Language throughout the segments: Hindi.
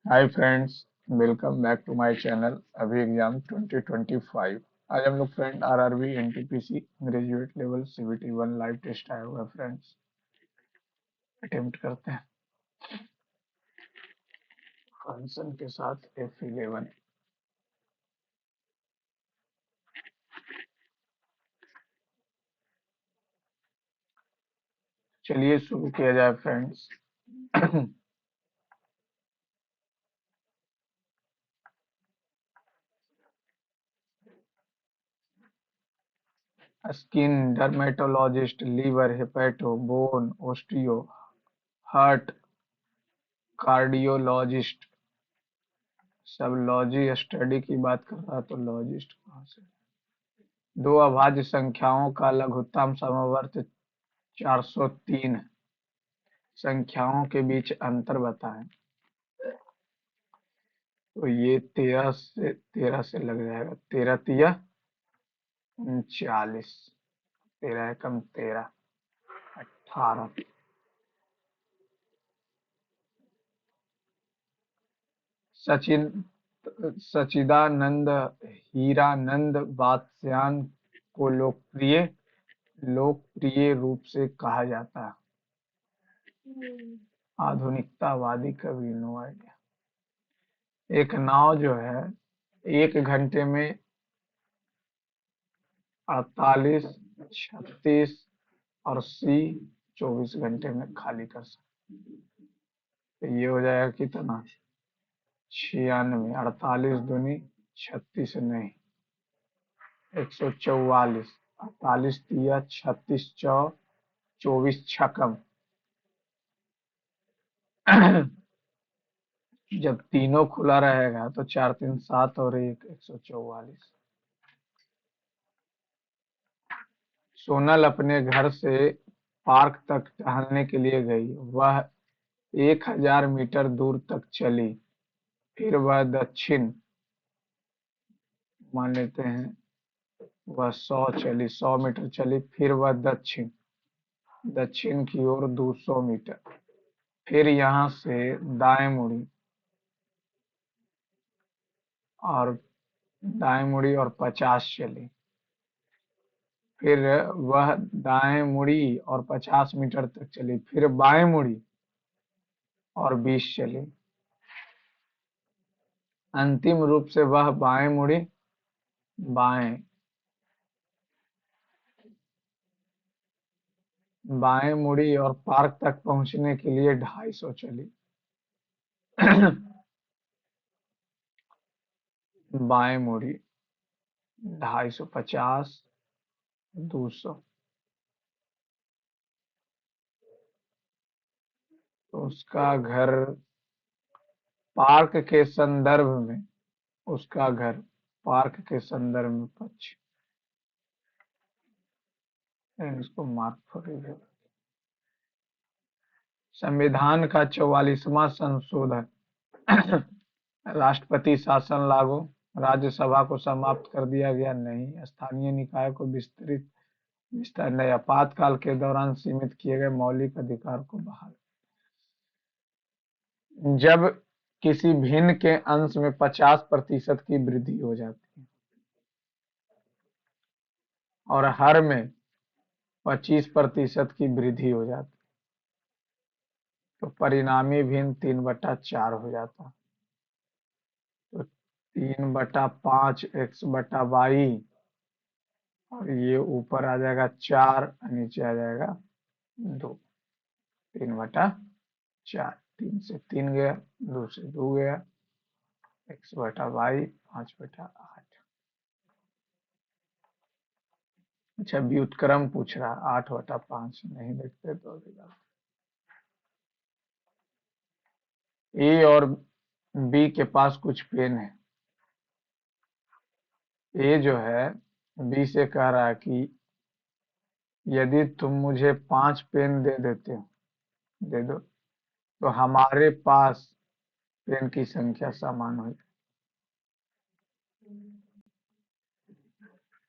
Hi friends, welcome back to my channel अभी एग्जाम 2025। आज हम लोग friend RRB NTPC graduate level CBT 1 live test आया हुआ है फ्रेंड्स। अटेम्प्ट करते हैं फंक्शन के साथ F11। चलिए शुरू किया जाए friends. Skin, dermatologist, liver, hepato, bone, osteo, heart, cardiologist. सब लॉजी स्टडी की बात कर रहा तो लॉजिस्ट कहाँ से? दो अभाज्य संख्याओं का लघुत्तम समवर्त 403 है। संख्याओं के बीच अंतर बताएं। तो ये 13 से लग जाएगा। 13 तिया 39, 13 एकम 13, 18। सचिन सचिदानंद हीरानंद बात्स्यायन को लोकप्रिय रूप से कहा जाता है। आधुनिकतावादी कवि, नो आइडिया। एक नाव जो है 1 घंटे में 48, 36 और सी 24 घंटे में खाली कर सकते। तो ये हो जाएगा कितना? 96। 48 दूनी 36 नहीं, 144। 48 तिया 36 चौ 24 छकम। जब तीनों खुला रहेगा तो 4 3 7 और 1 144। सोनल अपने घर से पार्क तक टहलने के लिए गई। वह 1000 मीटर दूर तक चली। फिर वह दक्षिण, मान लेते हैं वह 100 मीटर चली। फिर वह दक्षिण की ओर 200 मीटर। फिर यहाँ से दाएं मुड़ी और 50 चली। फिर वह दाएं मुड़ी और 50 मीटर तक चली। फिर बाएं मुड़ी और 20 चली। अंतिम रूप से वह बाएं बाएं मुड़ी और पार्क तक पहुंचने के लिए 250 चली। बाएं मुड़ी 250, 200। तो उसका घर पार्क के संदर्भ में उसका घर पार्क के संदर्भ में इसको मार्क फॉर एरिया। संविधान का 44वां संशोधन। राष्ट्रपति शासन लागू। राज्यसभा को समाप्त कर दिया गया? नहीं। स्थानीय निकाय को विस्तार नहीं। आपातकाल के दौरान सीमित किए गए मौलिक अधिकार को बहाल। जब किसी भिन्न के अंश में 50% की वृद्धि हो जाती है और हर में 25% की वृद्धि हो जाती है तो परिणामी भिन्न 3/4 हो जाता। तो 3/5 x/y और ये ऊपर आ जाएगा 4, नीचे आ जाएगा 2। 3/4। 3 से 3 गया, 2 से 2 गया, x/y 5/8। अच्छा, व्युत्क्रम पूछ रहा। 8/5 नहीं देखते तो अभी ए और बी के पास कुछ पेन है। ए जो है बी से कह रहा है कि यदि तुम मुझे 5 पेन दे दो तो हमारे पास पेन की संख्या समान होगी।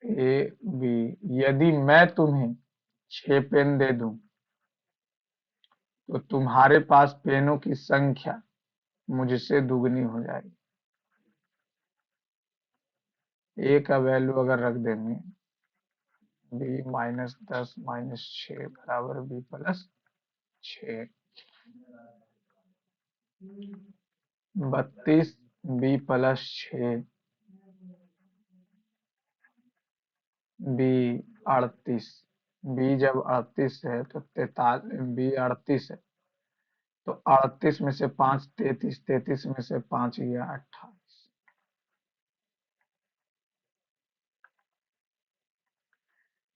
ए बी, यदि मैं तुम्हें 6 पेन दे दूं तो तुम्हारे पास पेनों की संख्या मुझसे दुगनी हो जाएगी। ए का वैल्यू अगर रख देंगे, बी माइनस 10 माइनस 6 बराबर b plus 6, 32 b plus 6 b 38। B जब 38 है तो 43, बी 38 है तो 38 में से 5 33, 33 में से 5 गया 28।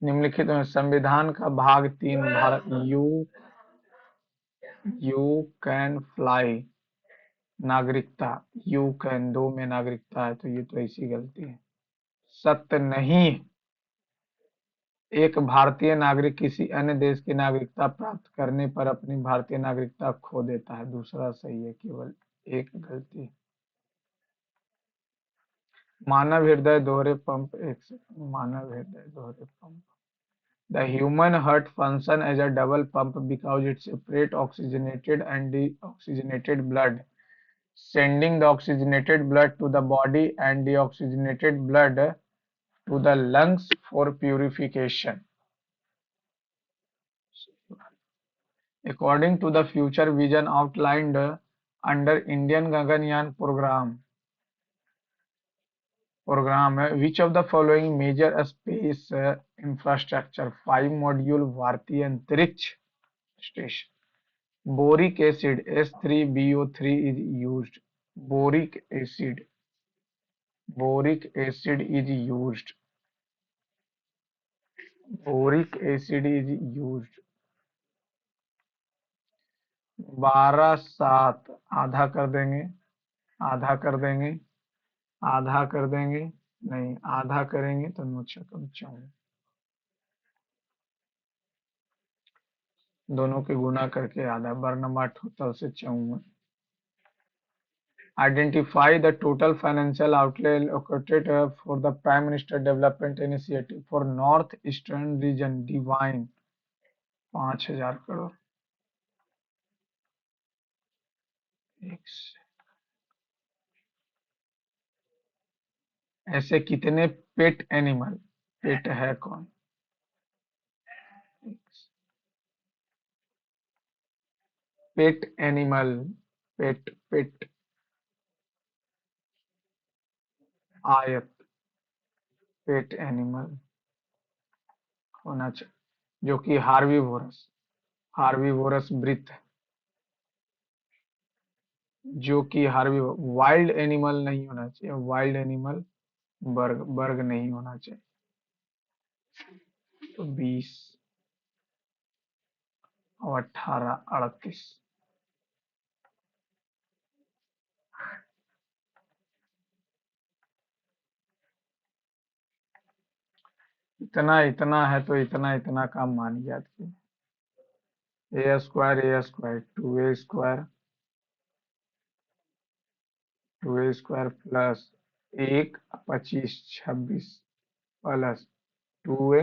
निम्नलिखित में संविधान का भाग 3 भारत यू कैन फ्लाई, नागरिकता, यू कैन 2 में नागरिकता है तो ये तो ऐसी गलती है। सत्य नहीं, एक भारतीय नागरिक किसी अन्य देश की नागरिकता प्राप्त करने पर अपनी भारतीय नागरिकता खो देता है। दूसरा सही है, केवल एक गलती। मानव हृदय दोहरे पंप, एक सेकंड, मानव हृदय दोहरे pump. The human heart function as a double pump because it separates oxygenated and deoxygenated blood, sending the oxygenated blood to the body and deoxygenated blood to the lungs for purification. According to the future vision outlined under Indian Gaganyaan program, which of the following major space infrastructure 5 module Bharatiya Antariksh Station? Boric acid H3BO3 is used. Boric acid. Boric acid is used. Boric acid is used. 12 7 आधा कर देंगे, आधा कर देंगे, आधा कर देंगे, नहीं आधा करेंगे तो 9 छक्कम 54, दोनों के गुना करके आधा, बर्नमा टोटल से 54। Identify the total financial outlay allocated for the Prime Minister Development Initiative for North Eastern Region Divine, 5000 crore. ऐसे कितने पेट एनिमल, पेट है कौन? पेट एनिमल, पेट पेट, आयत, पेट एनिमल होना चाहिए जो कि हार्बीवोरस, हार्बीवोरस ब्रीथ, जो कि हार्बी, वाइल्ड एनिमल नहीं होना चाहिए, वाइल्ड एनिमल बर्ग, बर्ग नहीं होना चाहिए। तो 20 और 18 38। इतना इतना है तो इतना इतना का मान याद कीजिए। A square 2a square plus 1 25 26 plus 2a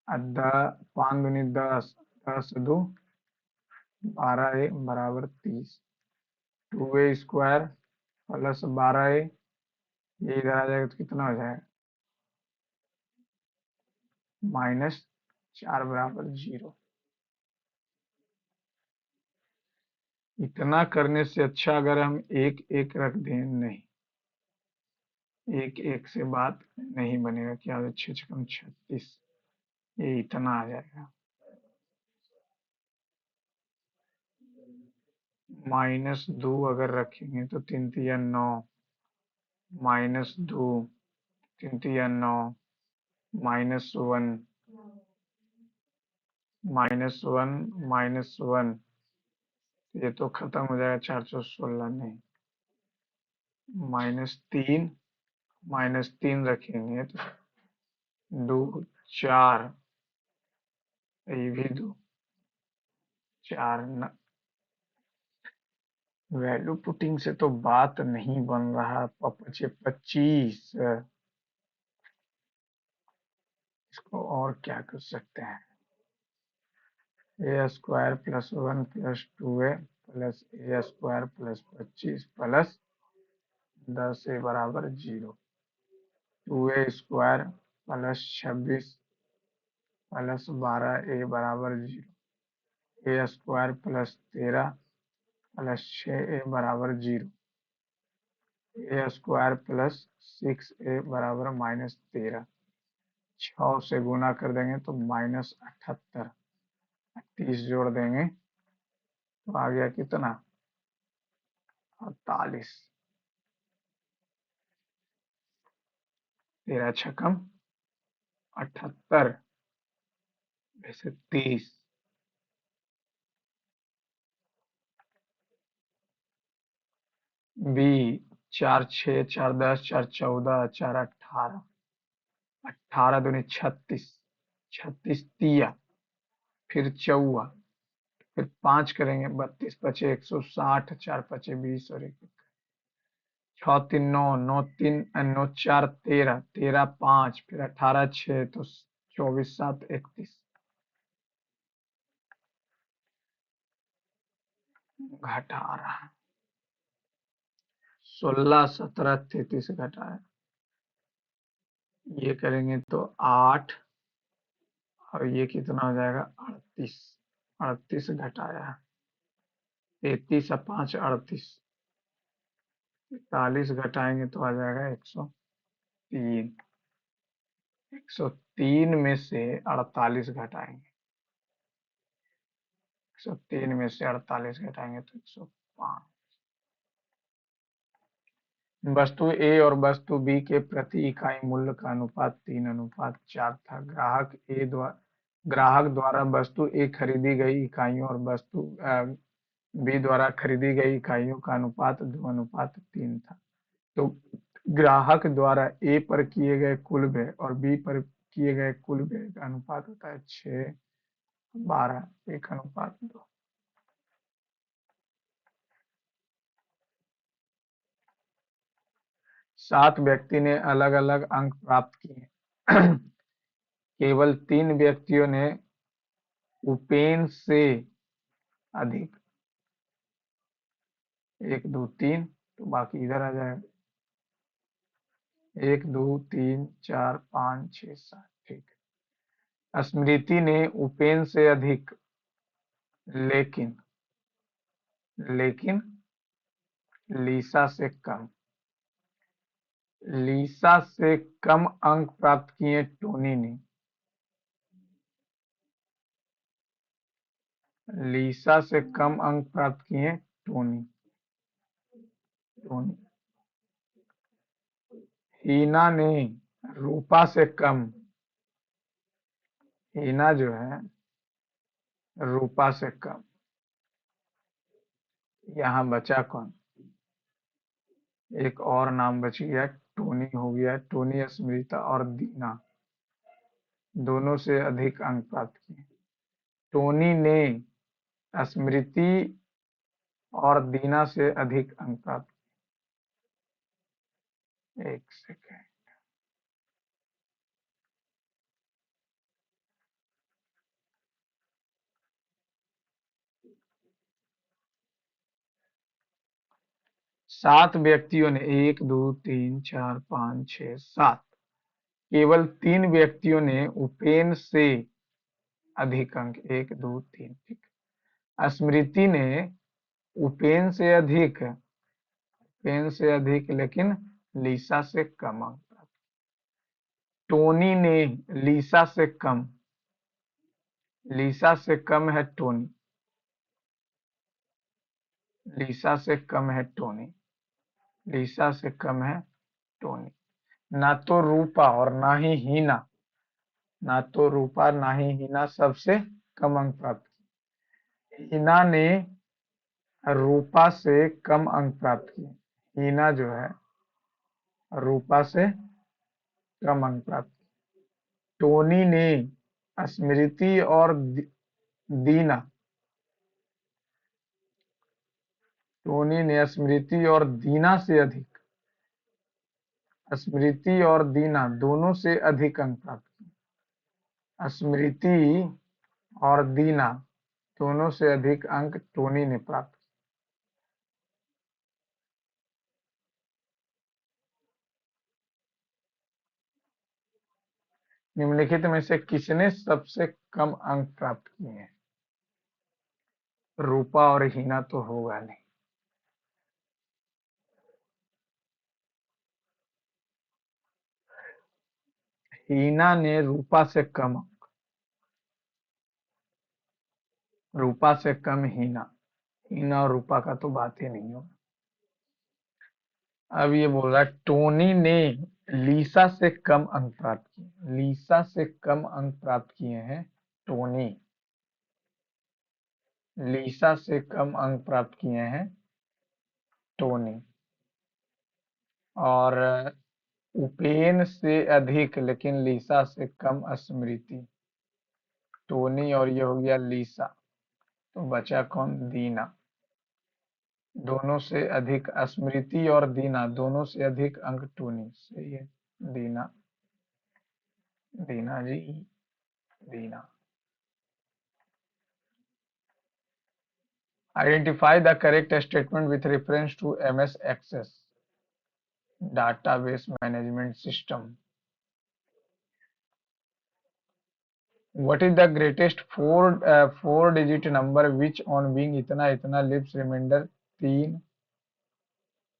5 दूनी 10 10 2 12a बराबर 30। 2a स्क्वायर प्लस 12a, ये इधर आ जाएगा तो कितना हो जाएगा? -4 बराबर 0। इतना करने से अच्छा अगर हम एक एक रख दें, नहीं, एक एक से बात नहीं बनेगा। क्या 6 छक्कम 36, ये इतना आ जाएगा। -2 अगर रखेंगे तो 3 तिया 9, -2 3 तिया 9, -1 -1 ये तो खत्म हो जाएगा। 416 नहीं, -3 -3 रखेंगे तो 2 4, ये भी 2 4 वैल्यू पुटिंग से तो बात नहीं बन रहा। 25, इसको और क्या कर सकते हैं? A square plus 1 plus 2a plus A square plus 25 plus 10 A बराबर 0। 2a स्क्वायर प्लस 26 प्लस 12 ए बराबर 0। ए स्क्वायर प्लस 13 प्लस 6 ए बराबर 0। ए स्क्वायर प्लस 6 ए बराबर -13। 6 से गुना कर देंगे तो -78। 30 जोड़ देंगे तो आ गया कितना? 48। 13 छकम 78 वैसे 30। बी 4 6 4 10 4 14 4 18। 18 दूनी 36। 36 तिया फिर चौवा फिर 5 करेंगे 32 पचे 160। 4 पचे 20 और 1 6 3 9 9 3 9 4 13 13 5 फिर 18 6 तो 24 7 31। घटा रहा 16 17 33 घटाया। ये करेंगे तो 8 और ये कितना हो जाएगा? 38। 38 घटाया 33 और 5 38। 41 घटाएंगे तो आ जाएगा 103। 103 में से 48 घटाएंगे। 103 में से 48 घटाएंगे तो 105। वस्तु ए और वस्तु बी के प्रति इकाई मूल्य का अनुपात 3:4 था। ग्राहक द्वारा वस्तु ए खरीदी गई इकाइयों और वस्तु बी द्वारा खरीदी गई इकाइयों का अनुपात 2:3 था। तो ग्राहक द्वारा ए पर किए गए कुल व्यय और बी पर किए गए कुल व्यय का अनुपात होता है 6 12 1:2। 7 व्यक्ति ने अलग अलग अंक प्राप्त किए। केवल 3 व्यक्तियों ने उपेन से अधिक। 1 2 3 तो बाकी इधर आ जाएगा। 1 2 3 4 5 6 7 ठीक है। स्मृति ने उपेन से अधिक लेकिन लेकिन लीसा से कम। लीसा से कम अंक प्राप्त किए टोनी ने। लीसा से कम अंक प्राप्त किए टोनी। टोनी। हीना ने रूपा से कम। हीना जो है रूपा से कम। यहाँ बचा कौन? एक और नाम बच गया टोनी हो गया। टोनी स्मृता और दीना दोनों से अधिक अंक प्राप्त किए। टोनी ने स्मृति और दीना से अधिक अंक प्राप्त किए। एक सेकेंड। सात व्यक्तियों ने 1 2 3 4 5 6 7। केवल 3 व्यक्तियों ने उपेन से अधिक अंक 1 2 3 ठीक। स्मृति ने उपेन से अधिक। उपेन से अधिक लेकिन लीसा से कम अंक प्राप्त। टोनी ने लीसा से कम। लीसा से कम है टोनी। लीसा से कम है टोनी। लीसा से कम है टोनी। ना तो रूपा और ना ही हीना। ना तो रूपा ना ही हीना सबसे कम अंक प्राप्त किए। हीना ने रूपा से कम अंक प्राप्त किए। हीना जो है रूपा से कम अंक प्राप्त किए। टोनी ने स्मृति और दीना। टोनी ने स्मृति और दीना से अधिक। स्मृति और दीना दोनों से अधिक अंक प्राप्त किए। स्मृति और दीना दोनों से अधिक अंक टोनी ने प्राप्त किए। निम्नलिखित में से किसने सबसे कम अंक प्राप्त किए हैं? रूपा और हीना तो होगा नहीं। हीना ने रूपा से कम, रूपा से कम हीना। हीना और रूपा का तो बात ही नहीं होगा। अब ये बोल रहा है टोनी ने लीसा से कम अंक प्राप्त किए। लीसा से कम अंक प्राप्त किए हैं टोनी। लीसा से कम अंक प्राप्त किए हैं टोनी। और उपेन से अधिक लेकिन लीसा से कम स्मृति। टोनी और ये हो गया लीसा, तो बचा कौन? दीना। दोनों से अधिक स्मृति और दीना, दोनों से अधिक अंक टोनी। सही है, दीना। दीना जी, दीना। Identify the correct statement with reference to MS Access database management system. What is the greatest four digit number which on being इतना इतना leaves remainder 3?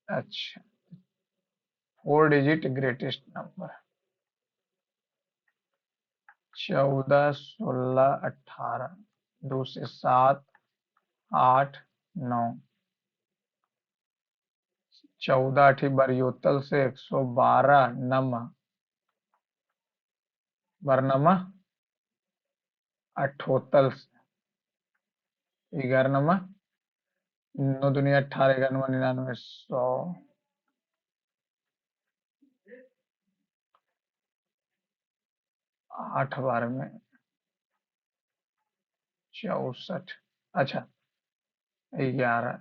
अच्छा, 4 digit greatest number 14, 16, 18, 2 से 7, 8, 9। 14 अठी बरियोतल से 112 नम बरनमा अठोतल से 11 नमा 9 दुनिया 18, 11 नमा 99, 100। 8 बार में 64। अच्छा, 11,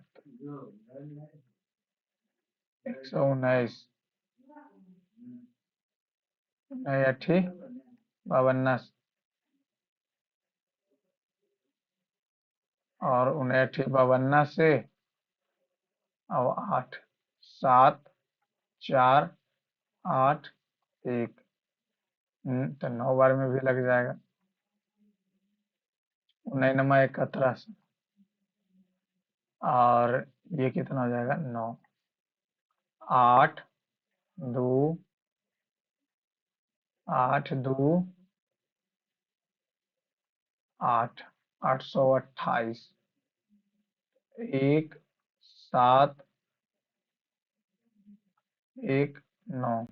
119, 89, 52 और 89, 52 से और 8, 7, 4, 8, 1। तो 9 बार में भी लग जाएगा। 99 71 से और ये कितना हो जाएगा? 9, 8, 2, 8, 2, 8, 828, 1, 7, 1, 9।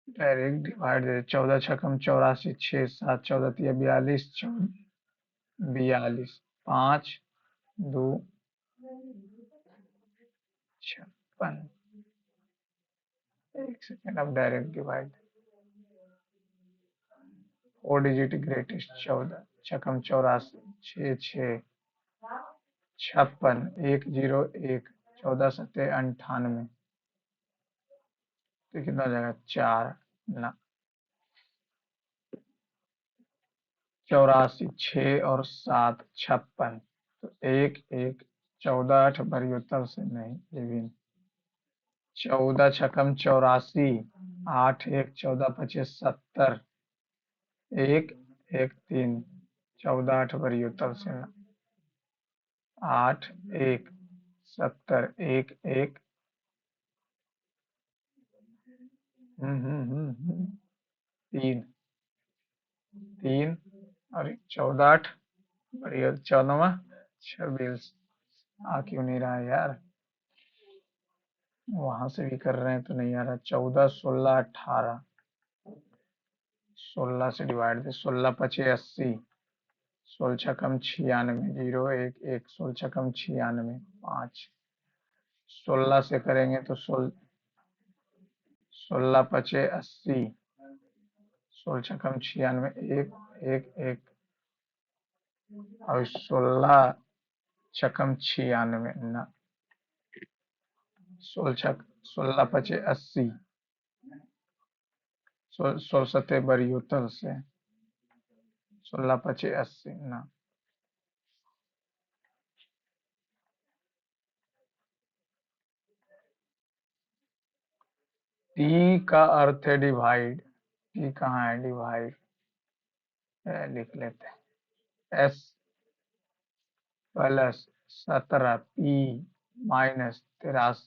डायरेक्ट डिवाइड दे 14 छकम 84, 6, 7, 14 तिया 42, 42, 5, 2, 56। एक सेकेंड, अब डायरेक्ट डिवाइड। 4 डिजिट ग्रेटेस्ट 14 छकम 84, 6, 6, 56, 101, 14 सत्ते 98। तो कितना हो जाएगा? 4 ना 84, 6 और 7, 56। तो 1, 1, 14, 8 बरियोत्तर से नहीं, ये भी नहीं। 14 छकम 84, 8, 1, 14 25 70, 1, 1, 3, 14, 8 बरियोत्तर से ना। 8, 1, 70, 1, 1। 3, 3 और 14, 8 बढ़िया। 14वां 26। आ क्यों नहीं रहा है यार? वहां से भी कर रहे हैं तो नहीं आ रहा। 14, 16, 18, 16 से डिवाइड दे। 16 पचे 80, 16 छकम 96, 0, 1, 1, 16 छकम 96, 5। 16 से करेंगे तो 16 पचे 80, 16 छकम 96, 1, 1, 1 और 16 छकम 96 ना। 16 पचे 80, 16 सत्ते बरियोतल से 16 पचे 80 ना। टी का अर्थ है डिवाइड। टी कहाँ है? डिवाइड लिख लेते हैं। S plus 17 P minus 83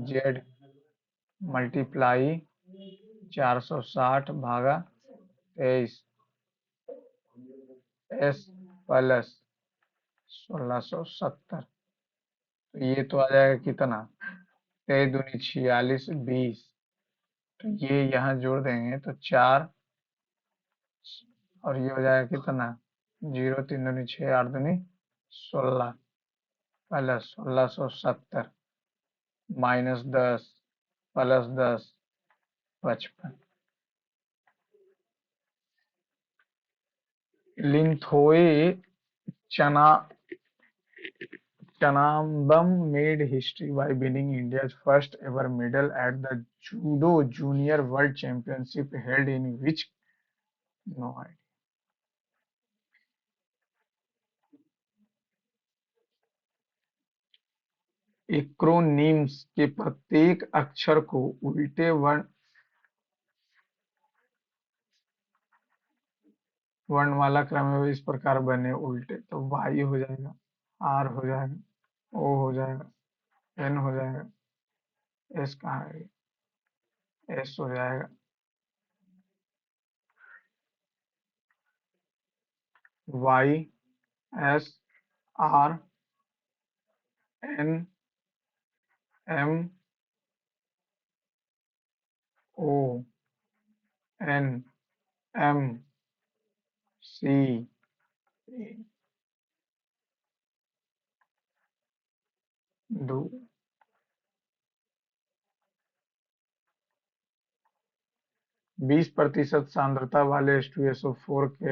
Z multiply 460 भागा 23 एस प्लस 1670। तो ये तो आ जाएगा कितना? 23 दूनी 46 20। तो ये यहाँ जोड़ देंगे तो 4 और ये हो जाएगा कितना? 0 3 दूनी 6 8 दूनी 16 प्लस 1670 माइनस 10 प्लस 10 55। लिंथोए चना Chanambam made history by winning India's first ever medal at the Judo Junior World Championship held in which? No idea. Acronyms के प्रत्येक अक्षर को उल्टे वर्णमाला क्रम में इस प्रकार बने उल्टे, तो वाई हो जाएगा, आर हो जाएगा, ओ हो जाएगा, एन हो जाएगा, एस कहाँ है? एस हो जाएगा, Y S R N M O N M C 2। 20% सांद्रता वाले H2SO4 के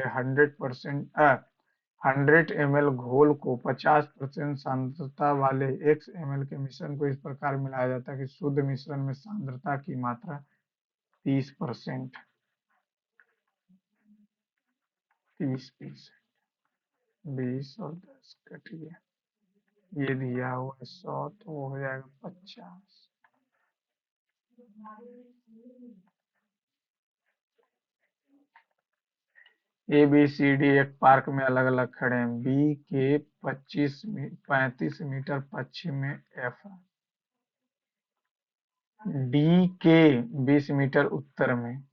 100 ml घोल को 50% सांद्रता वाले x ml के मिश्रण को इस प्रकार मिलाया जाता है कि शुद्ध मिश्रण में सांद्रता की मात्रा 30%। 30%। 20 और 10 कटिए, ये दिया हुआ है 100 तो वो हो जाएगा 50। ए बी सी डी एक पार्क में अलग अलग खड़े हैं। बी के 35 मीटर पश्चिम में एफ, डी के 20 मीटर उत्तर में,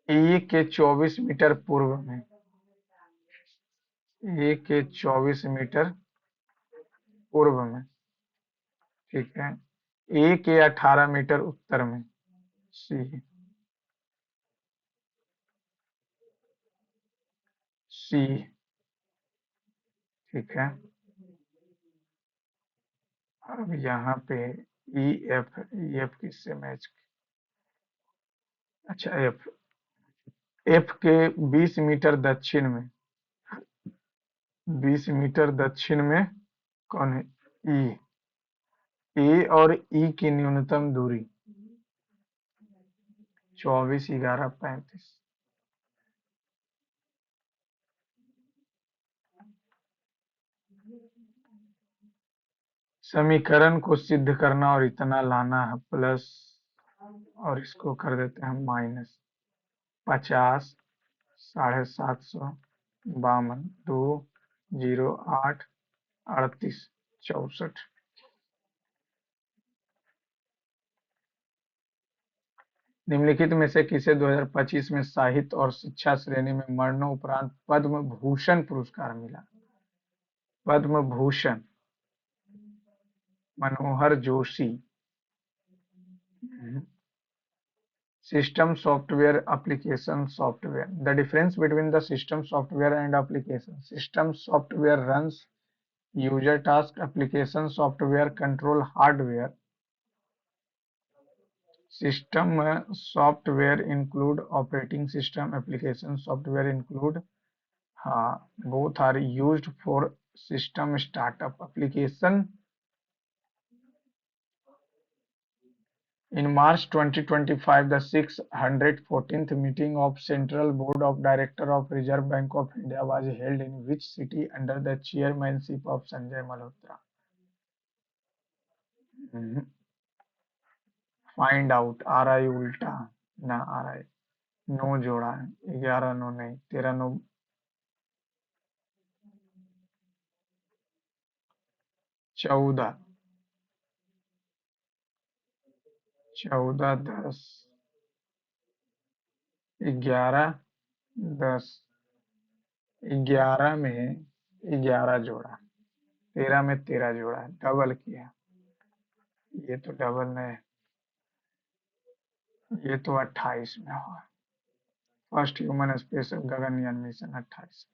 ए के 24 मीटर पूर्व में, ए के 24 मीटर पूर्व में, ठीक है। ए के 18 मीटर उत्तर में, सी सी ठीक है। अब यहाँ पे ई एफ किससे मैच? अच्छा एफ, एफ के 20 मीटर दक्षिण में, 20 मीटर दक्षिण में कौन है? ई। ए और ई की न्यूनतम दूरी 24 11 35। समीकरण को सिद्ध करना और इतना लाना है प्लस, और इसको कर देते हैं माइनस। 50 750 52 2 0 8 38 64। निम्नलिखित में से किसे 2025 में साहित्य और शिक्षा श्रेणी में मरणोपरांत पद्म भूषण पुरस्कार मिला? Padma Bhushan Manohar Joshi. System software application software. The difference between the system software and application. System software runs user task. Application software control hardware. System software include operating system. Application software include, both are used for system startup. Application. In March 2025, the 614th meeting of Central Board of Directors of Reserve Bank of India was held in which city under the chairmanship of Sanjay Malhotra? Find out, are आई उल्टा, ना आर आई, नो जोड़ा है, 11 नो नहीं, 13 नो, 14, 14 10, 11 10, 11 में 11 जोड़ा, 13 में 13 जोड़ा, डबल किया। ये तो डबल नहीं, ये तो 28 में हुआ। First human space Gaganyaan mission 28।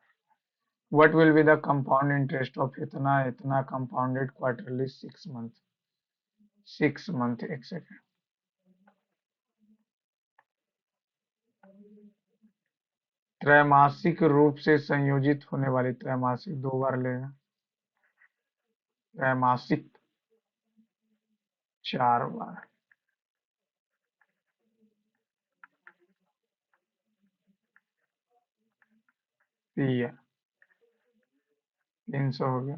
What will be the compound interest of इतना compounded quarterly 6 month, 6 month, एक सेकेंड, त्रैमासिक रूप से संयोजित होने वाली, त्रैमासिक 2 बार लेगा, त्रैमासिक 4 बार, दिया 300 हो गया।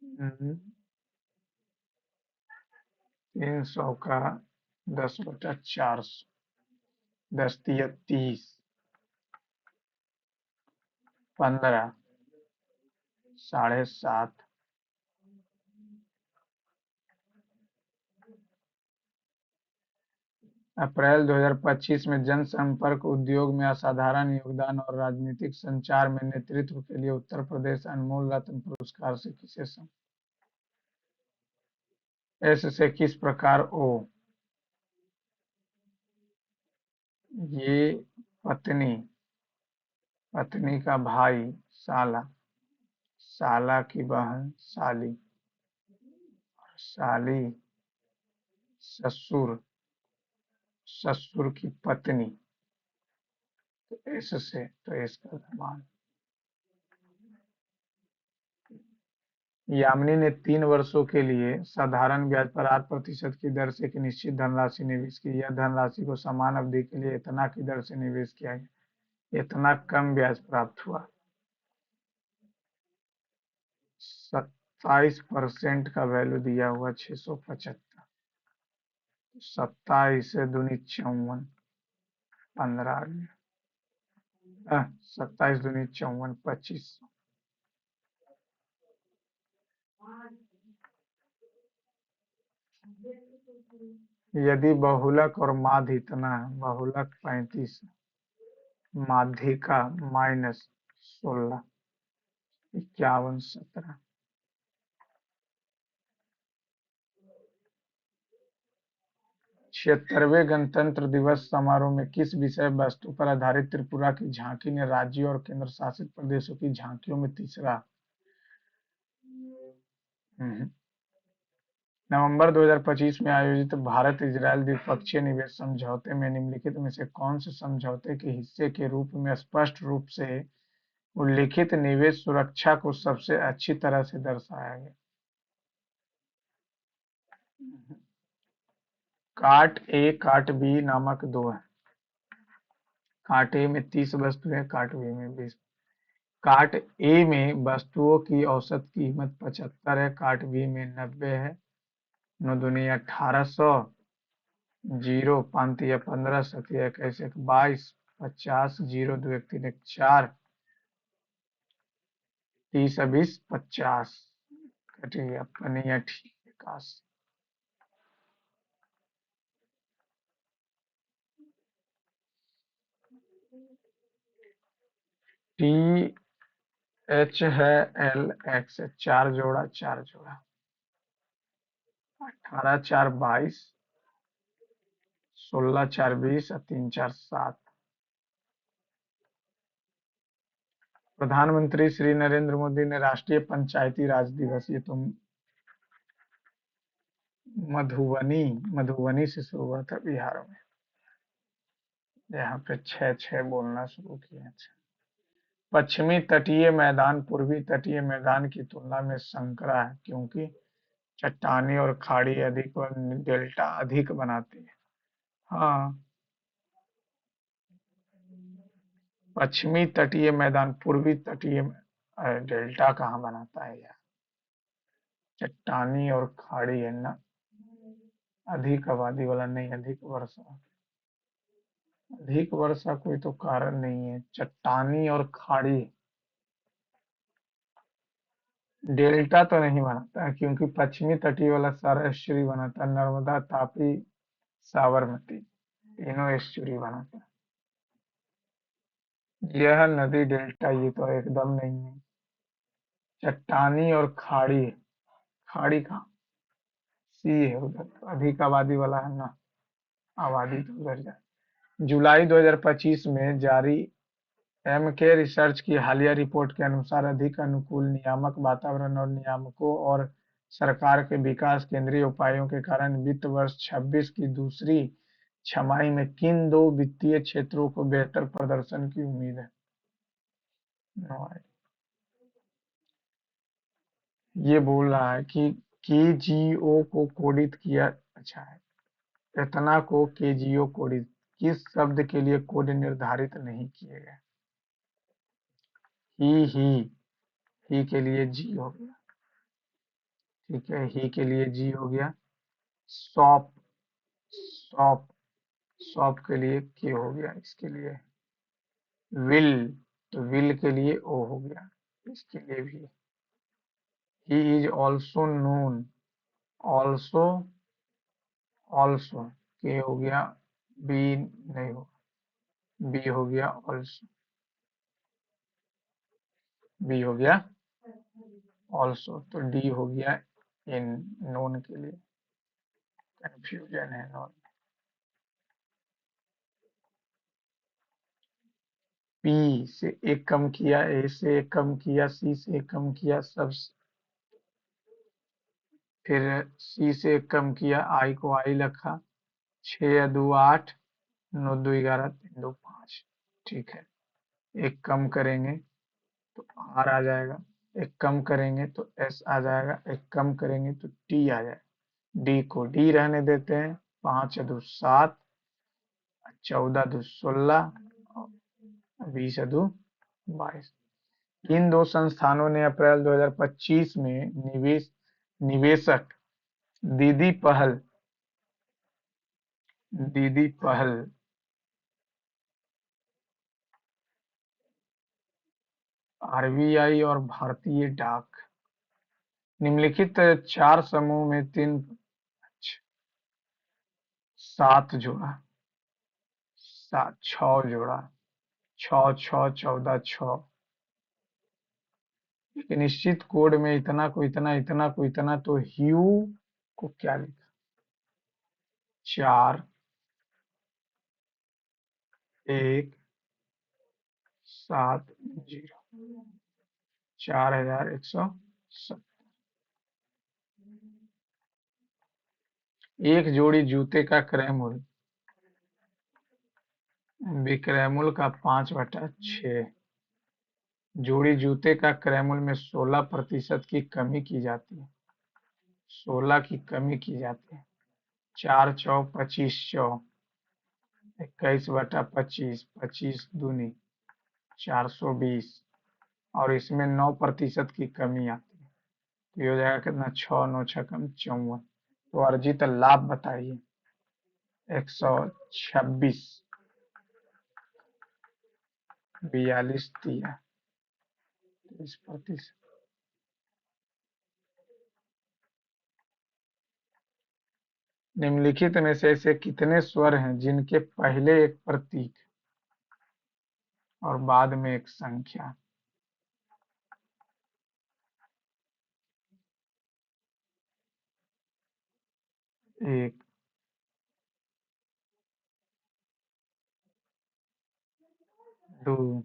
हम्म, 300 का 10/400, 10 × 30, 15, 7.5। अप्रैल 2025 में जनसंपर्क उद्योग में असाधारण योगदान और राजनीतिक संचार में नेतृत्व के लिए उत्तर प्रदेश अनमोल रत्न पुरस्कार से किसे एस से किस प्रकार ओ, ये पत्नी, पत्नी का भाई साला, साला की बहन साली, साली ससुर, ससुर की पत्नी, तो एस से, तो इसका मान। यामिनी ने 3 वर्षों के लिए साधारण ब्याज पर 8% की दर से एक निश्चित धनराशि निवेश की। यह धनराशि को समान अवधि के लिए इतना की दर से निवेश किया गया, इतना कम ब्याज प्राप्त हुआ। 27% का वैल्यू दिया हुआ 675, 27 से दूनी 54, 15 आ गया, 27 दूनी 54, 2500। यदि बहुलक और माध्य इतना है, बहुलक 35, माध्यिका -16, 51, 17। 76वें गणतंत्र दिवस समारोह में किस विषय वस्तु पर आधारित त्रिपुरा की झांकी ने राज्यों और केंद्र शासित प्रदेशों की झांकियों में तीसरा। नवंबर 2025 में आयोजित भारत इजरायल द्विपक्षीय निवेश समझौते में निम्नलिखित में से कौन से समझौते के हिस्से के रूप में स्पष्ट रूप से उल्लिखित निवेश सुरक्षा को सबसे अच्छी तरह से दर्शाया गया? काट ए काट बी नामक दो है। काट ए में 30 वस्तुएं, काट बी में 20। काट ए में वस्तुओं की औसत कीमत 75 है, काट बी में 90 है। 9 दूनी 1800, 0 5 या 15, 7 या 21, 22, 50, 0 2 1 3 1 4, 30 20 50, कट गया पनिया ठीक 81। टी एच है, एल एक्स है, 4 जोड़ा 4 जोड़ा, 18 4 22, 16 4 20 और 3 4 7। प्रधानमंत्री श्री नरेंद्र मोदी ने राष्ट्रीय पंचायती राज दिवस, ये तो मधुबनी, मधुबनी से शुरू हुआ था बिहार में, यहाँ पे 6 6 बोलना शुरू किए थे। पश्चिमी तटीय मैदान पूर्वी तटीय मैदान की तुलना में संकरा है क्योंकि चट्टानी और खाड़ी अधिक और डेल्टा अधिक बनाती है। हाँ, पश्चिमी तटीय मैदान, पूर्वी तटीय डेल्टा कहाँ बनाता है यार? चट्टानी और खाड़ी है ना। अधिक आबादी वाला नहीं, अधिक वर्षा। अधिक वर्षा कोई तो कारण नहीं है, चट्टानी और खाड़ी। डेल्टा तो नहीं बनाता है, क्योंकि पश्चिमी तटीय वाला सारा एस्चुरी बनाता है, नर्मदा, तापी, साबरमती, तीनों एस्चुरी बनाता है। यह नदी डेल्टा ये तो एकदम नहीं है। चट्टानी और खाड़ी है। खाड़ी कहाँ? सी है उधर, तो अधिक आबादी वाला है ना। आबादी तो उधर जाए। जुलाई 2025 में जारी एमके रिसर्च की हालिया रिपोर्ट के अनुसार अधिक अनुकूल नियामक वातावरण और नियामकों और सरकार के विकास केंद्रीय उपायों के कारण वित्त वर्ष 26 की दूसरी छमाही में किन दो वित्तीय क्षेत्रों को बेहतर प्रदर्शन की उम्मीद है? नो, ये बोल रहा है कि केजीओ को कोडित किया। अच्छा है। इतना को केजीओ कोडित किस शब्द के लिए कोड निर्धारित नहीं किए गए? ही ही के लिए जी हो गया। ठीक है, ही के लिए जी हो गया। सॉप, सॉप, सॉप के लिए के हो गया, इसके लिए विल, तो विल के लिए ओ हो गया, इसके लिए भी। He is also known, also, also के हो गया, बी नहीं हो, बी हो गया ऑल्सो, बी हो गया ऑल्सो, तो डी हो गया इन, नोन के लिए। कंफ्यूजन है नोन। पी से एक कम किया, ए से एक कम किया, सी से एक कम किया, सब। फिर सी से एक कम किया, आई को आई रखा। 6 या 2 8, 9 2 11, 3 2 5। ठीक है। एक कम करेंगे तो आर आ जाएगा, एक कम करेंगे तो एस आ जाएगा, एक कम करेंगे तो टी आ जाएगा। डी को डी रहने देते हैं। 5 या 2 7, 14 2 16, 20 या 2 22। इन दो संस्थानों ने अप्रैल 2025 में निवेशक दीदी पहल, दीदी पहल, आरबीआई और भारतीय डाक निम्नलिखित 4 समूह में 7 जोड़ा, 6 जोड़ा, 6 6 14 6। एक निश्चित कोड में इतना को इतना, इतना को इतना, तो ह्यू को क्या लिखा? 4170, 4170। एक जोड़ी जूते का क्रय मूल्य, विक्रय मूल्य का 5/6। जोड़ी जूते का क्रय मूल्य में 16% की कमी की जाती है, 16 की कमी की जाती है। 4 चौ 25 चौ, 21/25, 25 दूनी 420, और इसमें 9% की कमी आती है, तो ये हो जाएगा कितना? 6 9 6 54। तो अर्जित लाभ बताइए। 126, 42 दिया, 30%। निम्नलिखित में से ऐसे कितने स्वर हैं जिनके पहले एक प्रतीक और बाद में एक संख्या? 1 2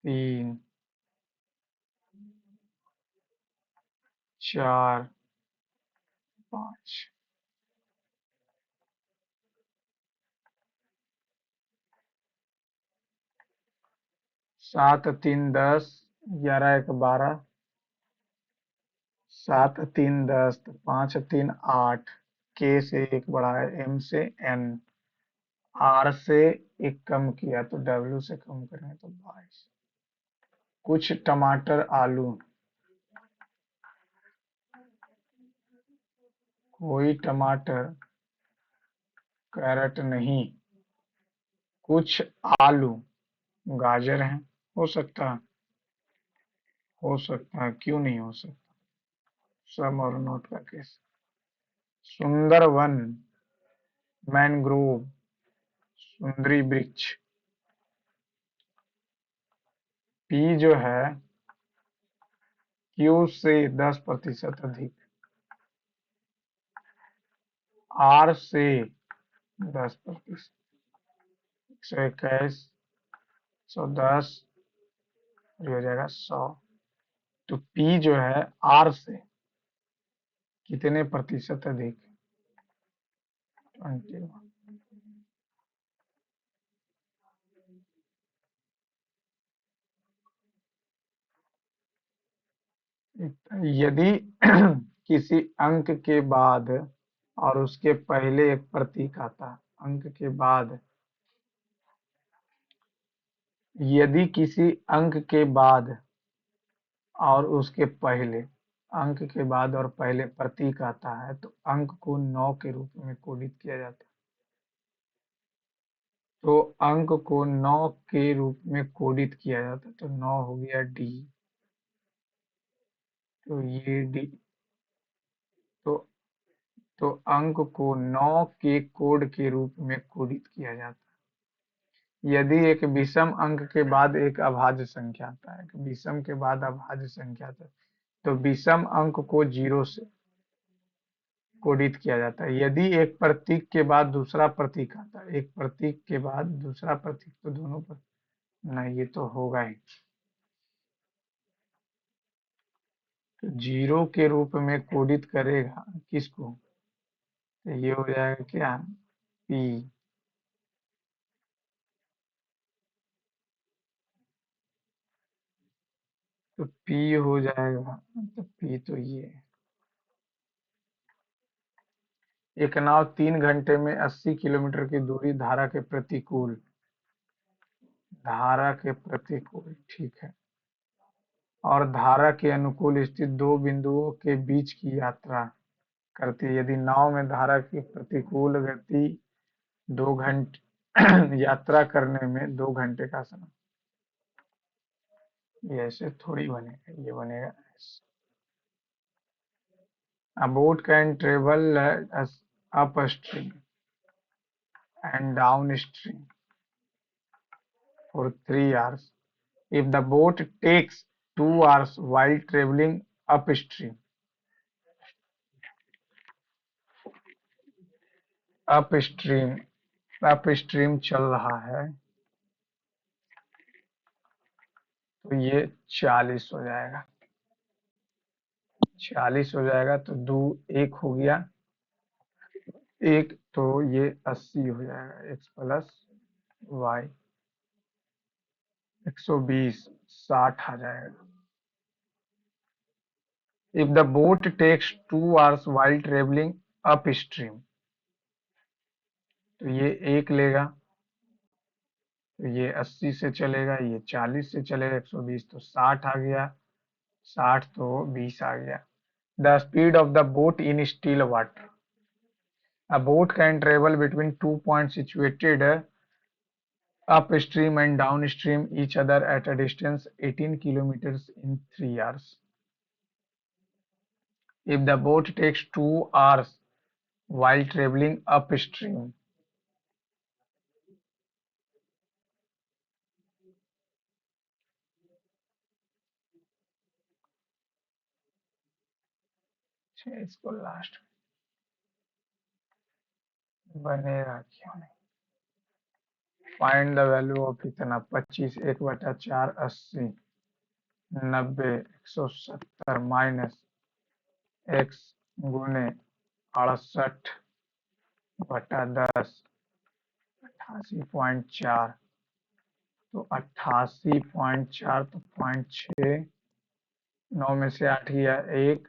3 4 5। 7 3 10, 11 1 12, 7 3 10, तो 5 3 8, के से एक बढ़ा है, एम से एन, आर से एक कम किया तो डब्ल्यू से कम करें तो 22। कुछ टमाटर आलू, कोई टमाटर कैरेट नहीं, कुछ आलू गाजर हैं। हो सकता है, हो सकता है, क्यों नहीं हो सकता। सम और नोट का केस। सुंदर वन, मैनग्रोव, सुंदरी वृक्ष। पी जो है क्यू से 10% अधिक, आर से 10%, 121, 110, और ये हो जाएगा 100। तो पी जो है आर से कितने प्रतिशत अधिक, 21। यदि किसी अंक के बाद और उसके पहले एक प्रतीक आता है, अंक के बाद, यदि किसी अंक के बाद और उसके पहले, अंक के बाद और पहले प्रतीक आता है तो अंक को 9 के रूप में कोडित किया जाता है। तो अंक को 9 के रूप में कोडित किया जाता है, तो 9 हो गया डी। तो ये डी, तो तो अंक को 9 के कोड के रूप में कोडित किया जाता है। यदि एक विषम अंक के बाद एक अभाज्य संख्या आता है, एक विषम के बाद अभाज्य संख्या आता है, तो विषम अंक को 0 से कोडित किया जाता है। यदि एक प्रतीक के बाद दूसरा प्रतीक आता है, एक प्रतीक के बाद दूसरा प्रतीक, तो दोनों पर नहीं, ये तो होगा ही। तो 0 के रूप में कोडित करेगा किसको, तो ये हो जाएगा क्या, पी। तो पी हो जाएगा, तो पी तो ये है। एक नाव 3 घंटे में 80 किलोमीटर की दूरी धारा के प्रतिकूल, धारा के प्रतिकूल, ठीक है, और धारा के अनुकूल स्थित दो बिंदुओं के बीच की यात्रा करती है। यदि नाव में धारा की प्रतिकूल गति 2 घंटे यात्रा करने में 2 घंटे का समय, ये ऐसे थोड़ी बनेगा, ये बनेगा ऐसे। A boat can travel as upstream and downstream for 3 hours. If the boat takes 2 hours while traveling upstream, upstream, upstream चल रहा है, तो ये 40 हो जाएगा, 40 हो जाएगा, तो दो एक हो गया, एक, तो ये 80 हो जाएगा, एक्स प्लस वाई 120, 60 आ जाएगा। If the boat takes 2 hours while traveling upstream, तो ये एक लेगा, तो ये 80 से चलेगा, ये 40 से चलेगा, 120, तो 60 आ गया, 60 तो 20 आ गया। The speed of the boat in still water. A boat can travel between 2 points situated upstream and downstream each other at a distance 18 kilometers in 3 hours. If the boat takes 2 hours while traveling upstream, इसको लास्ट बनेगा क्यों नहीं। फाइंड द वैल्यू ऑफ इतना 25, 1/4, 80, 90, 170 माइनस एक्स गुने 68/10, 88.4, तो 88.4, तो 0.6, 9 में से 8 गया 1,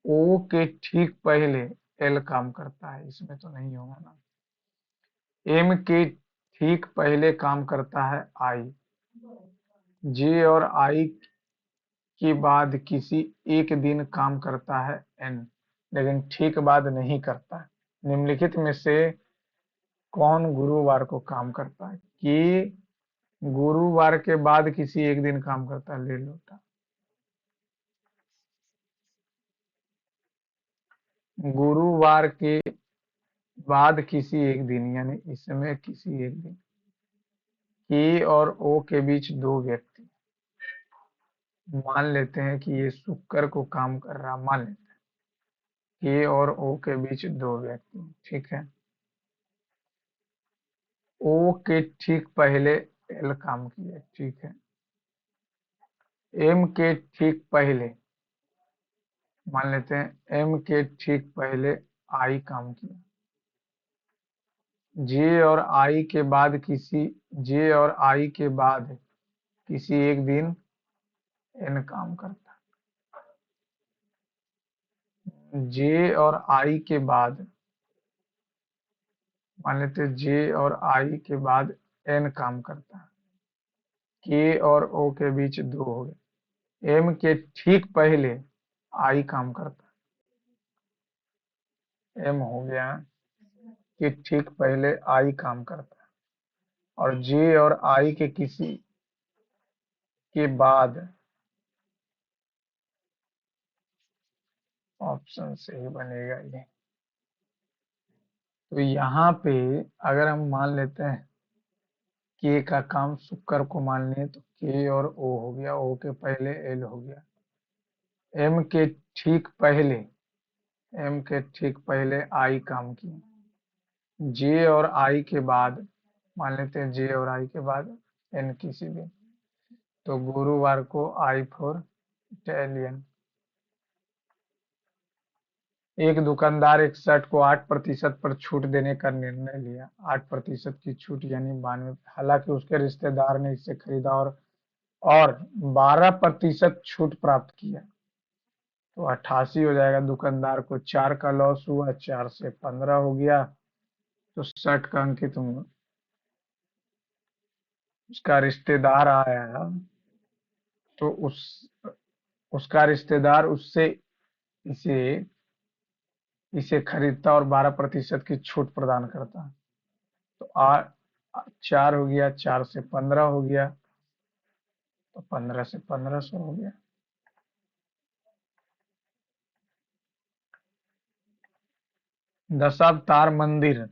ओ के ठीक पहले एल काम करता है, इसमें तो नहीं होगा ना। एम के ठीक पहले काम करता है आई। जे और आई के बाद किसी एक दिन काम करता है एन, लेकिन ठीक बाद नहीं करता है। निम्नलिखित में से कौन गुरुवार को काम करता है? कि गुरुवार के बाद किसी एक दिन काम करता है, ले लोटा। गुरुवार के बाद किसी एक दिन, यानी इसमें किसी एक दिन। के और ओ के बीच दो व्यक्ति, मान लेते हैं कि ये शुक्र को काम कर रहा, मान लेते हैं के और ओ के बीच दो व्यक्ति, ठीक है। ओ के ठीक पहले एल काम किया, ठीक है। एम के ठीक पहले, मान लेते हैं एम के ठीक पहले आई काम किया। जे और आई के बाद किसी जे और आई के बाद किसी एक दिन एन काम करता है। जे और आई के बाद, मान लेते हैं जे और आई के बाद एन काम करता है। के और ओ के बीच दो हो गए। एम के ठीक पहले आई काम करता है, एम हो गया कि ठीक पहले आई काम करता है। और जे और आई के किसी के बाद, ऑप्शन से ही बनेगा ये। तो यहाँ पे अगर हम मान लेते हैं के का काम शुक्र को मान लें, तो के और ओ हो गया, ओ के पहले एल हो गया। एम के ठीक पहले, एम के ठीक पहले आई काम किया। जे और आई के बाद, मान लेते हैं जे और आई के बाद एन किसी दिन, तो गुरुवार को आई फॉर इटालियन। एक दुकानदार एक शर्ट को 8% पर छूट देने का निर्णय लिया। 8% की छूट यानी 92। हालांकि उसके रिश्तेदार ने इसे खरीदा और 12% छूट प्राप्त किया, तो 88 हो जाएगा। दुकानदार को 4 का लॉस हुआ, 4 से 15 हो गया, तो 60 का अंकित होगा। उसका रिश्तेदार आया, तो उसका रिश्तेदार उससे इसे इसे खरीदता और 12% की छूट प्रदान करता। तो 4 हो गया, 4 से 15 हो गया, तो 15 से 1500 हो गया। दशावतार मंदिर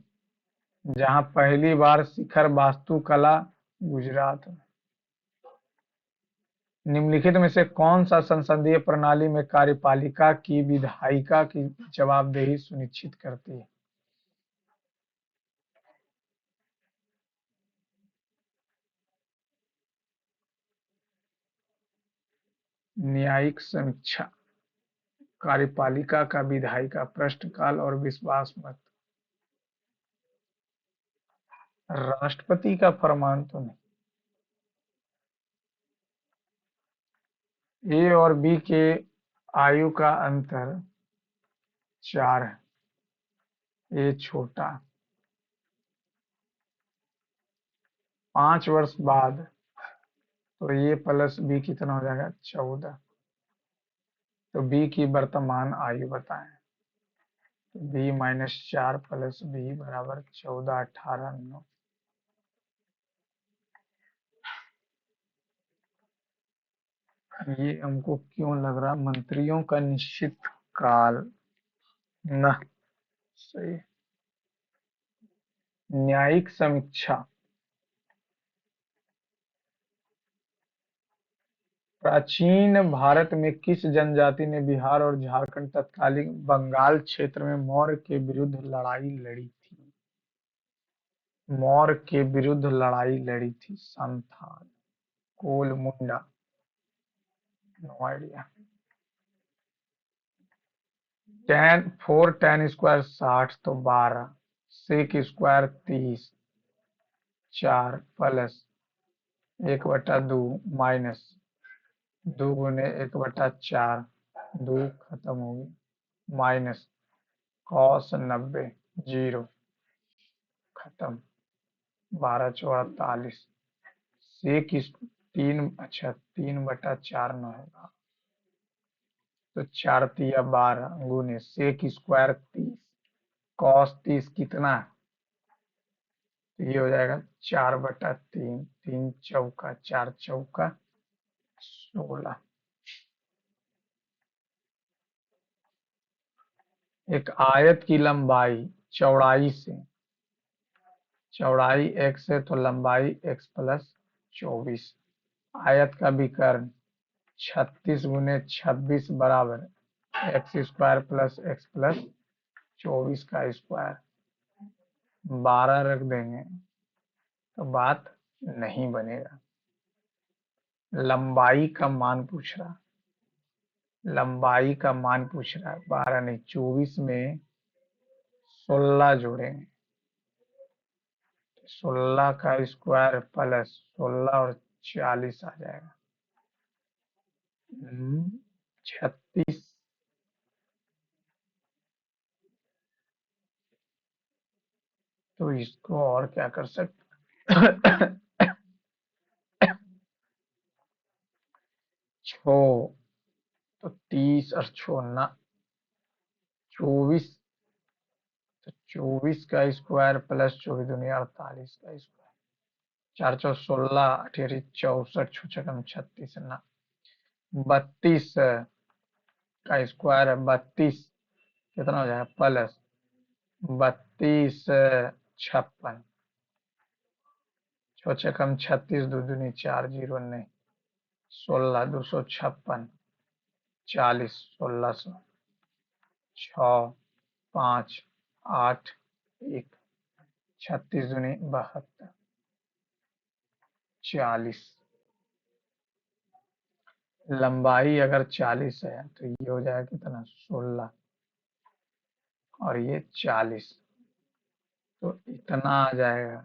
जहां पहली बार शिखर वास्तुकला, गुजरात। निम्नलिखित में से कौन सा संसदीय प्रणाली में कार्यपालिका की विधायिका की जवाबदेही सुनिश्चित करती है? न्यायिक समीक्षा। कार्यपालिका का विधायिका प्रश्नकाल और विश्वास मत। राष्ट्रपति का फरमान तो नहीं। ए और बी के आयु का अंतर 4 है। ए छोटा। 5 वर्ष बाद, तो ये प्लस बी कितना हो जाएगा? 14। तो बी की वर्तमान आयु बताएं। तो बी-4 प्लस बी बराबर 14, 18, 9। ये हमको क्यों लग रहा मंत्रियों का निश्चित काल न सही। न्यायिक समीक्षा। प्राचीन भारत में किस जनजाति ने बिहार और झारखंड तत्कालीन बंगाल क्षेत्र में मौर्य के विरुद्ध लड़ाई लड़ी थी? मौर्य के विरुद्ध लड़ाई लड़ी थी Santhal, Kol, Munda. No idea. 4 tan² 60, तो 12। sec² 30, 4 प्लस 1/2 माइनस 2 गुने 1/4, 2 खत्म हो गई। माइनस कॉस 90 जीरो, खत्म। 12×4 = 48। सेक इस 3, अच्छा 3/4 में होगा, तो 4×3 = 12 गुने सेक स्क्वायर 30, कॉस 30 कितना है, तो ये हो जाएगा 4/3, 3×4 4×4 16। एक आयत की लंबाई चौड़ाई से, चौड़ाई x है तो लंबाई x + 24, आयत का विकर्ण 36×26 बराबर x² + x + 24 का स्क्वायर, 12 रख देंगे तो बात नहीं बनेगा। लंबाई का मान पूछ रहा, लंबाई का मान पूछ रहा है, 12 नहीं 24 में 16 जोड़ेंगे, 16 का स्क्वायर प्लस 16 और 40 आ जाएगा 36। तो इसको और क्या कर सकते छो, तो 30 और 6 ना 24, तो 24 का स्क्वायर प्लस 24 दूनी 48 का स्क्वायर, 4×4 = 16, 8×8 = 64, 6×6 = 36 ना 32 का स्क्वायर है 32, कितना हो जाएगा प्लस 32 56, 6×6 = 36, 2×2 = 4, 0 नहीं 16, 256, 40, 1600, 6, 5, 8, 1, 36×2 = 72, 40। लंबाई अगर 40 है तो ये हो जाएगा कितना 16 और ये 40, तो इतना आ जाएगा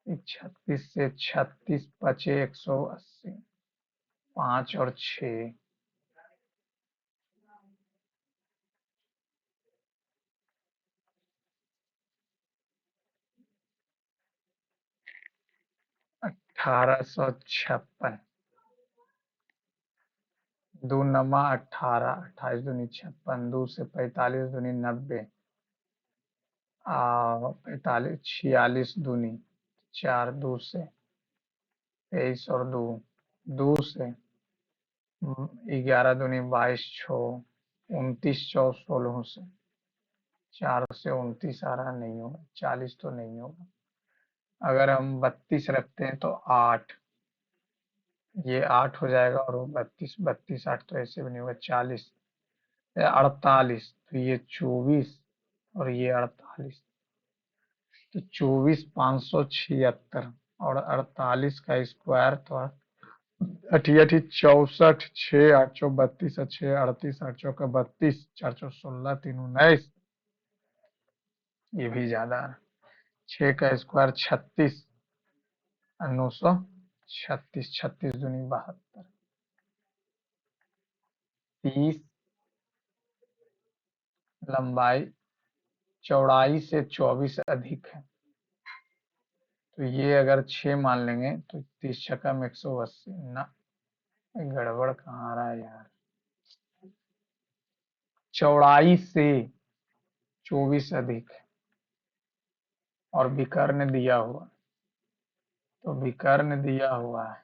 36 से 36 बचे 180, 5 और 6 1856, 2×9 = 18, 28×2 = 56, 2 से 45 दूनी 90, 45, 46 दूनी 4, 2 से 23 और 2, 2 से 11 दूनी 22, 6, 29, 4, 16 से 4 से 29 आ रहा नहीं होगा, 40 तो नहीं होगा। अगर हम 32 रखते हैं तो 8, ये 8 हो जाएगा और वो 32, 32 8 तो ऐसे भी नहीं होगा, 40, 48, तो ये 24 और ये 48, तो 24 576 और 48 का स्क्वायर तो 88 64, 6 832, 6 38, 8 32, 4×16 = 3×19, ये भी ज्यादा है। 6 का स्क्वायर 36, 936, 36×2 = 72, 30। लंबाई चौड़ाई से 24 अधिक है, तो ये अगर 6 मान लेंगे तो 30×6 = 180 ना, गड़बड़ कहाँ आ रहा है यार। चौड़ाई से 24 अधिक है और विकर्ण दिया हुआ, तो विकर्ण दिया हुआ है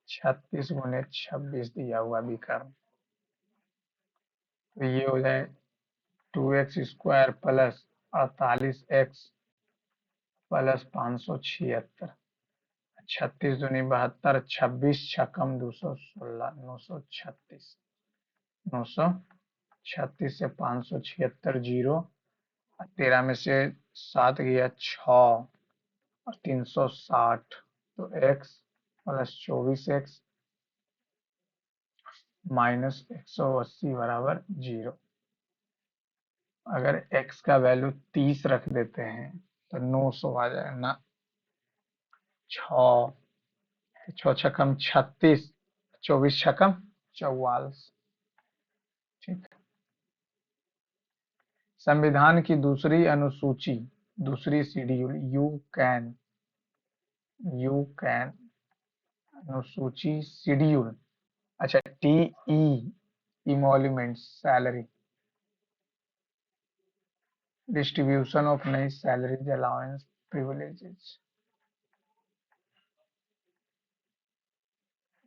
36×26 दिया हुआ विकर्ण, तो ये हो जाए 2x² प्लस 48x प्लस 576, 36×2 = 72, 26×6 = 216, 936, 936 से 576 जीरो, 13 में से 7 गया 6 और 360, तो x प्लस 24x माइनस 180 बराबर 0। अगर x का वैल्यू 30 रख देते हैं तो 900 आ जाएगा ना, 6, 6×6 = 36, 24×6 = 44, संविधान की दूसरी अनुसूची, दूसरी शेड्यूल, यू कैन अनुसूची शेड्यूल, अच्छा, टीई, इमोल्यूमेंट, सैलरी, डिस्ट्रीब्यूशन ऑफ नई सैलरीज, अलाउंस, प्रिविलेजेस,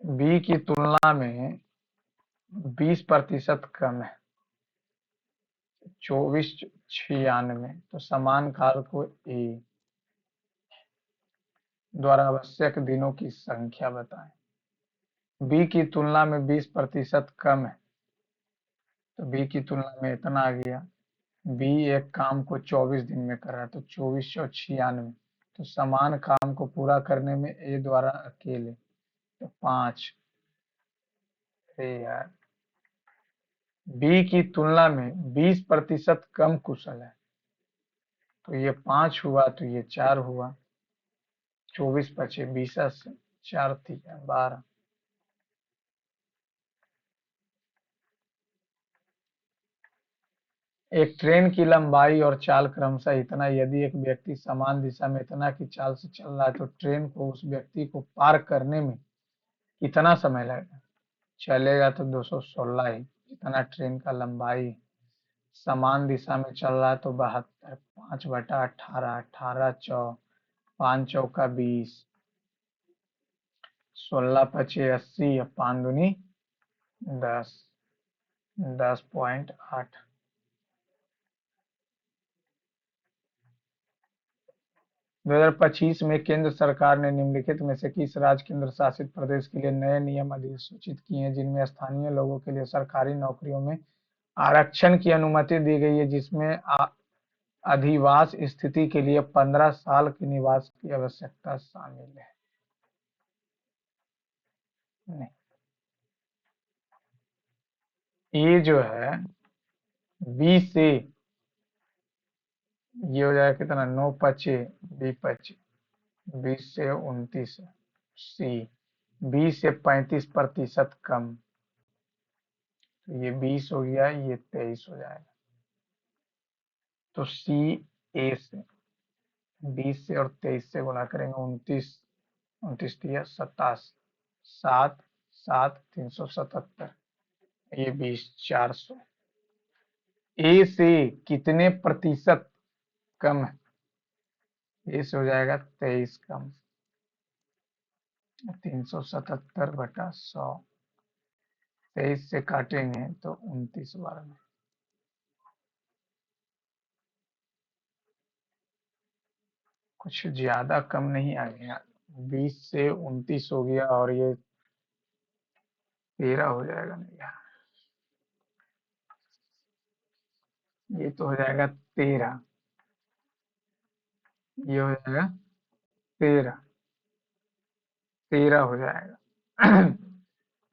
बी की तुलना में 20% कम है, 2496, तो समान काल को ए द्वारा आवश्यक दिनों की संख्या बताएं। बी की तुलना में 20% कम है, तो बी की तुलना में इतना आ गया। बी एक काम को 24 दिन में कर रहा है, तो 2496, तो समान काम को पूरा करने में ए द्वारा अकेले, तो 5। यार, बी की तुलना में 20% कम कुशल है, तो ये 5 हुआ, तो ये 4 हुआ। 24 बचे 20 से 4 थी 12। एक ट्रेन की लंबाई और चाल क्रमशः इतना, यदि एक व्यक्ति समान दिशा में इतना की चाल से चल रहा है, तो ट्रेन को उस व्यक्ति को पार करने में कितना समय लगेगा? चलेगा तो 216 ही, जितना ट्रेन का लंबाई। समान दिशा में चल रहा है तो 72, 5/18, 18 5 चौका 20, 16×5 = 80, 5×2 = 10, 10.8। 2025 में केंद्र सरकार ने निम्नलिखित में से किस राज्य केंद्र शासित प्रदेश के लिए नए नियम अधिसूचित किए हैं, जिनमें स्थानीय लोगों के लिए सरकारी नौकरियों में आरक्षण की अनुमति दी गई है, जिसमें अधिवास स्थिति के लिए 15 साल के निवास की आवश्यकता शामिल है? नहीं, ये जो है बी से, ये हो जाएगा कितना, 9×5 बी 20 से 29, सी 20 से 35% कम, तो ये 20 हो गया, ये 23 हो जाएगा, तो सी ए से 20 से और 23 से गुणा करेंगे, 29, 29 दिया 27, 7 7 377, ये 20 400। ए से कितने प्रतिशत कम है? ए से हो जाएगा 23 कम, 377/100, 23 से काटेंगे तो 29 बार में, कुछ ज्यादा कम नहीं आ गया, 20 से 29 हो गया, और ये 13 हो जाएगा, नहीं यार, ये तो हो जाएगा 13, ये हो जाएगा 13, 13 हो जाएगा।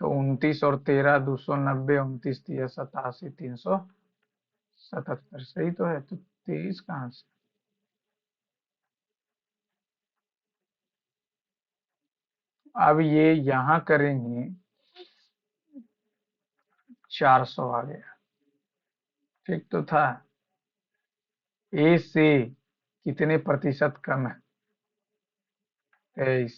तो 29 और 13, 290, 29 दिया 87, 377, सही तो है, तो 23 कहाँ से? अब ये यहाँ करेंगे, 400 आ गया, ठीक तो था। ए से कितने प्रतिशत कम है? 23,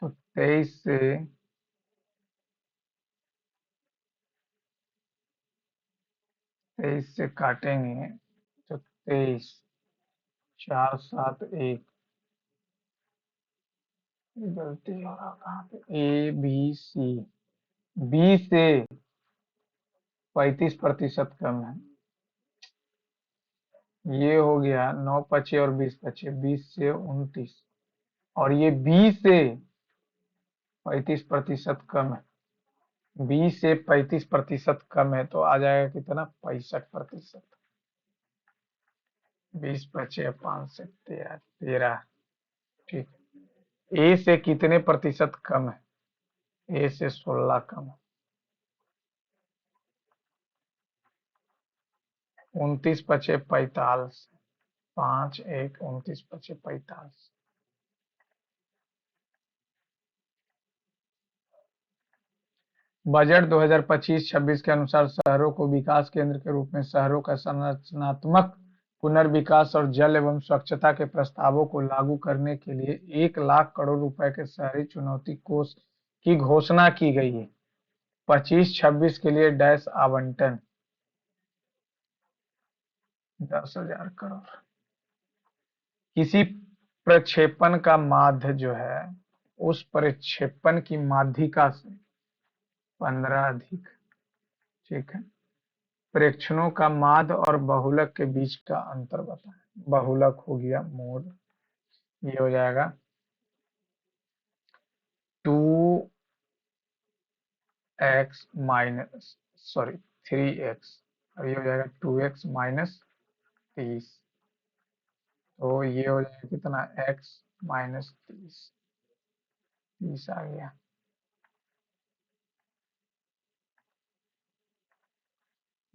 तो 23 से काटेंगे तो 23, 4 7 1, गलती हो रहा कहाँ पे, ए बी सी, बी से 35% कम है, ये हो गया 9×5 और 20×5, 20 से 29, और ये 35% कम है, 35% कम है, तो आ जाएगा कितना, 65%। 20×5 से 13, 13, ठीक। ए से कितने प्रतिशत कम है? ए से 16 कम है, 29×5 = 45, 5 1 29×5 = 45। बजट 2025-26 के अनुसार शहरों को विकास केंद्र के रूप में शहरों का संरचनात्मक पुनर्विकास और जल एवं स्वच्छता के प्रस्तावों को लागू करने के लिए 1 लाख करोड़ रुपए के शहरी चुनौती कोष की घोषणा की गई है। 25-26 के लिए डैश आवंटन 10,000 करोड़। किसी प्रक्षेपण का माध्य जो है उस प्रक्षेपण की माध्यिका से 15 अधिक, ठीक है। प्रेक्षणों का माध्य और बहुलक के बीच का अंतर बताएं। बहुलक हो गया मोड, ये हो जाएगा 2x माइनस 3x, और ये हो जाएगा 2x माइनस 30। तो ये हो जाएगा कितना, x माइनस 30 आ गया।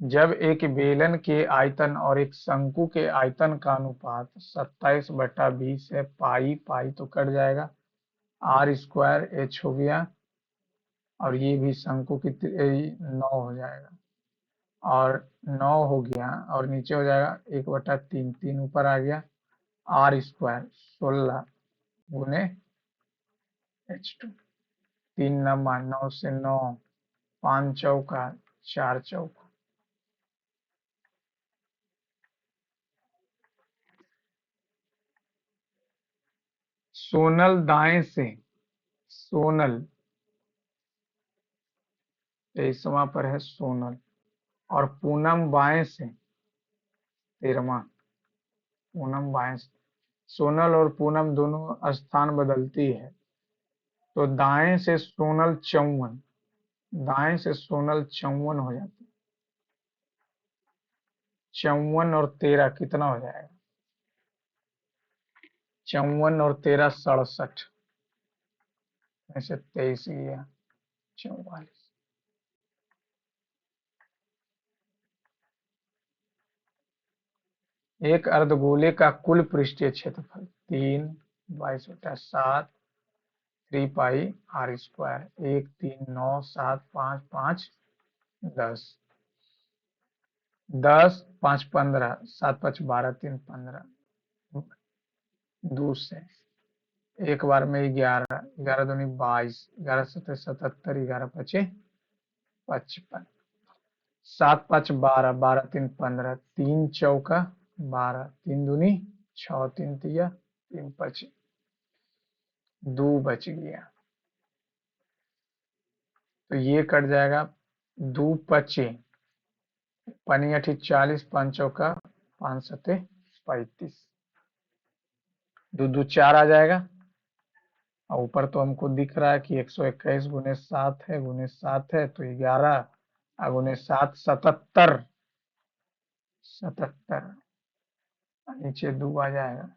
जब एक बेलन के आयतन और एक शंकु के आयतन का अनुपात 27/20 है, पाई पाई तो कट जाएगा, आर स्क्वायर एच हो गया, और ये भी शंकु की 9 हो जाएगा, और 9 हो गया, और नीचे हो जाएगा 1/3, 3 ऊपर आ गया, आर स्क्वायर 16 गुने H2, 3 नमा 9 से 9, 5 चौका 4 चौका। सोनल दाएं से, सोनल 23वां पर है सोनल, और पूनम बाएं से 13वां, पूनम बाएं से। सोनल और पूनम दोनों स्थान बदलती है, तो दाएं से सोनल 54, दाएं से सोनल 54 हो जाती है। 54 और 13 कितना हो जाएगा, 54 और 13 67 में से 23 गया 44। एक अर्धगोले का कुल पृष्ठीय क्षेत्रफल 3/22/7 3 पाई आर स्क्वायर, 1 3 9 7 5 5 10, 10 5 15 7 5 12 3 15, 2 से एक बार में 11, 11 दूनी 22, 11 सत्तर 77, 11 पचे 55, 7 5 12, 12 3 15, 3 चौका 12, 3 दूनी 6, 3 तिया 3 पचे 2 बच गया, तो ये कट जाएगा 2 पचे, पनी 40, 5 चौका 5 सते 35, 2 2 4 आ जाएगा, और ऊपर तो हमको दिख रहा है कि 121 गुने 7 है, गुने 7 है तो 11, और गुने 7 77, 77, नीचे 2 आ जाएगा।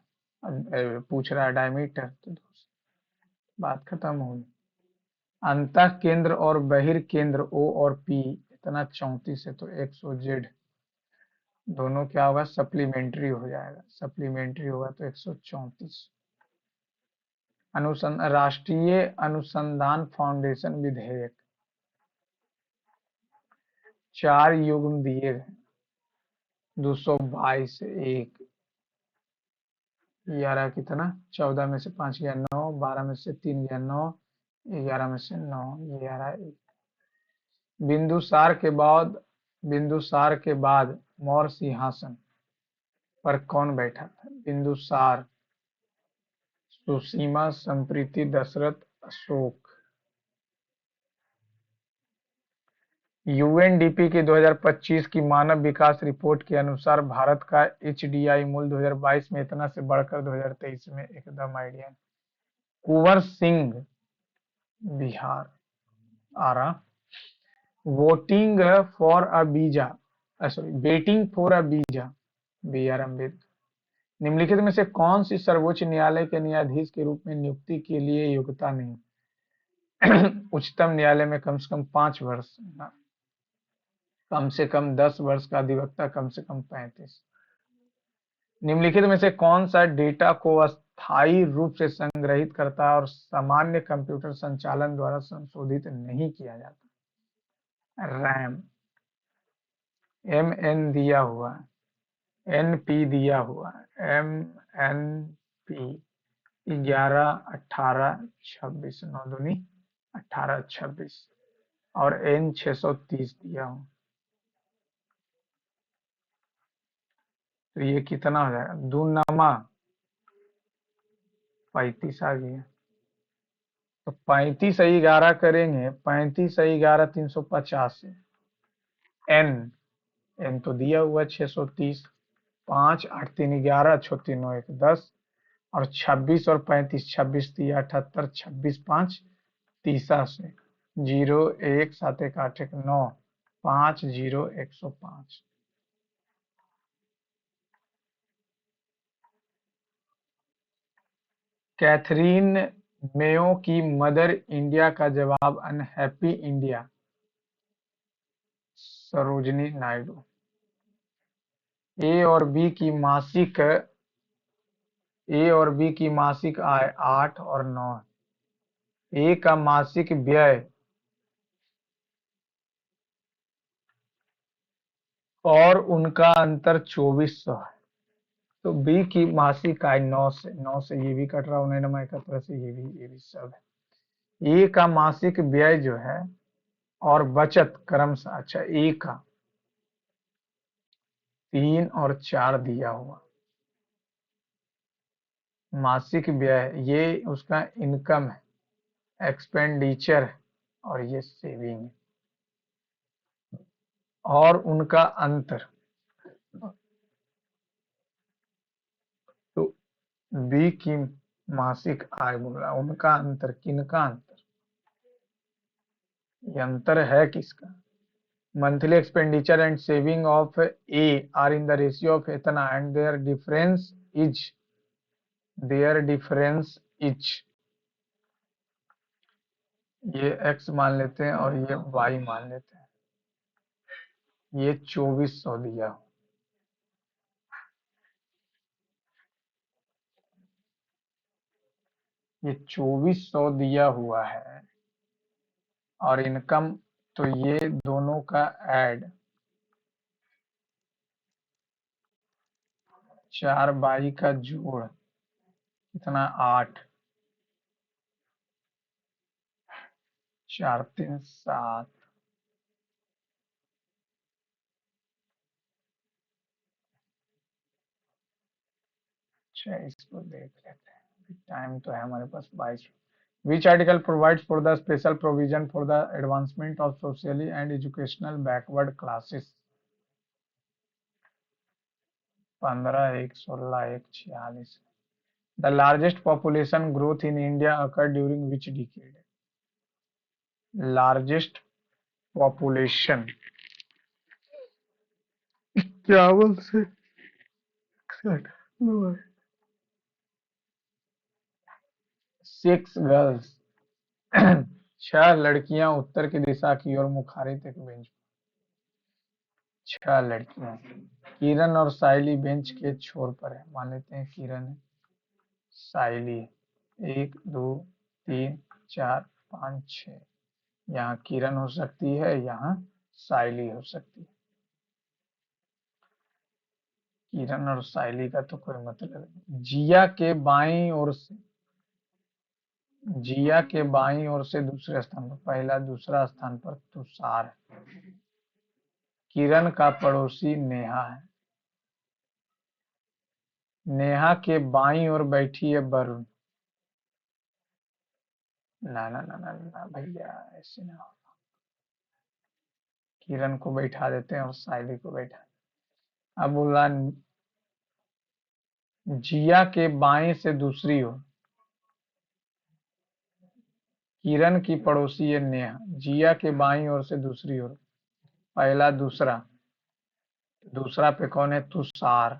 पूछ रहा है डायमीटर, तो बात खत्म होगी। अंतः केंद्र और बहिर्केंद्र O और P इतना 34 है, तो X और Z दोनों क्या होगा, सप्लीमेंट्री हो जाएगा, सप्लीमेंट्री होगा तो 134। राष्ट्रीय अनुसंधान फाउंडेशन विधेयक 4 युग्म दिए गए, 222 1, 11 कितना, 14 में से 5 गया 9, 12 में से 3 गया 9, 11 में से 9, 11 1। बिंदुसार के बाद मौर्य सिंहासन पर कौन बैठा था? बिंदुसार, सुसीमा, संप्रीति, दशरथ, अशोक। यूएनडीपी की 2025 की मानव विकास रिपोर्ट के अनुसार भारत का एचडीआई मूल्य 2022 में इतना से बढ़कर 2023 में एकदम idea. Kunwar Singh, Bihar, Arrah. Voting for a visa, waiting for a visa, B R Ambedkar. निम्नलिखित में से कौन सी सर्वोच्च न्यायालय के न्यायाधीश के रूप में नियुक्ति के लिए योग्यता नहीं? उच्चतम न्यायालय में कम से कम 5 वर्ष, कम से कम 10 वर्ष का अधिवक्ता, कम से कम 35। निम्नलिखित में से कौन सा डेटा को अस्थायी रूप से संग्रहित करता है और सामान्य कंप्यूटर संचालन द्वारा संशोधित नहीं किया जाता? रैम। MN दिया हुआ है, NP दिया हुआ है, MNP 11, 18, 26, 9 दूनी 18, 26 और N 630 दिया हूँ। तो ये कितना हो जाएगा? दो नामा 35 आ गया। तो 35 करेंगे, 35 350। एन एन तो दिया हुआ 630। 5, 8, 3, 11, 6, 3, 9, 1, 10 और 26 और 35, 26 3 78, 26 5 30 से 0 1 7 1 8 1 9 5 0 105। कैथरीन मेयो की मदर इंडिया का जवाब अनहैप्पी इंडिया। सरोजनी नायडू। ए और बी की मासिक आय 8 और 9 है। ए का मासिक व्यय और उनका अंतर 2400 है। तो बी की मासिक आय 9 से ये भी कट रहा है, 91 से ये भी सब है। ए का मासिक व्यय जो है और बचत क्रमशः, अच्छा ए का 3 और 4 दिया हुआ। मासिक व्यय ये उसका इनकम है, एक्सपेंडिचर है और ये सेविंग है। और उनका अंतर, तो बी की मासिक आय बोल रहा है, उनका अंतर, किनका अंतर? ये अंतर है किसका? Monthly expenditure and saving of A R in the ratio of इतना एंड देयर डिफरेंस इज ये x मान लेते हैं और ये y मान लेते हैं। ये 2400 दिया, ये 2400 दिया हुआ है और इनकम, तो ये दोनों का ऐड 4 बाई का जोड़ कितना? 8, 4 3 7। अच्छा इसको देख लेते हैं, टाइम तो है हमारे पास 22। Which article provides for the special provision for the advancement of socially and educational backward classes? 15, 1, 16, 1, 46। The largest population growth in India occurred during which decade? Largest population 51 से 61। 6 गर्ल्स 6 लड़कियां उत्तर की दिशा की ओर मुखारित एक बेंच। 6 लड़कियां। किरण और साइली बेंच के छोर पर है, मान लेते हैं किरण है, साइली 1 2 3 4 5 6। यहाँ किरण हो सकती है, यहाँ साइली हो सकती है। किरण और साइली का तो कोई मतलब नहीं। जिया के बाईं ओर से दूसरे स्थान पर, पहला दूसरा स्थान पर तुषार है। किरण का पड़ोसी नेहा है। नेहा के बाईं ओर बैठी है वरुण। ना ना ना ना ना भैया, ऐसे ना हो। किरण को बैठा देते हैं और साइली को बैठा। अब बोला जिया के बाएं से दूसरी ओर। किरण की पड़ोसी है नेहा, जिया के बाईं ओर से दूसरी ओर, पहला दूसरा, दूसरा पे कौन है? तुषार।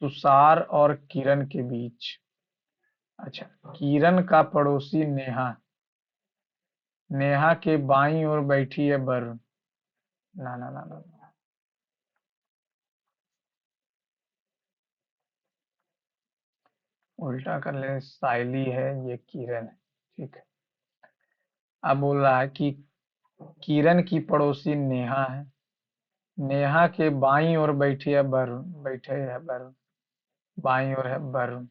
तुषार और किरण के बीच। अच्छा, किरण का पड़ोसी नेहा, नेहा के बाईं ओर बैठी है वरुण। ना ना ना ना ना। उल्टा कर ले, साइली है, ये किरण है। ठीक है। अब बोल रहा है कि किरण की पड़ोसी नेहा है। नेहा के बाईं ओर बैठे है वरुण। बाईं ओर है वरुण।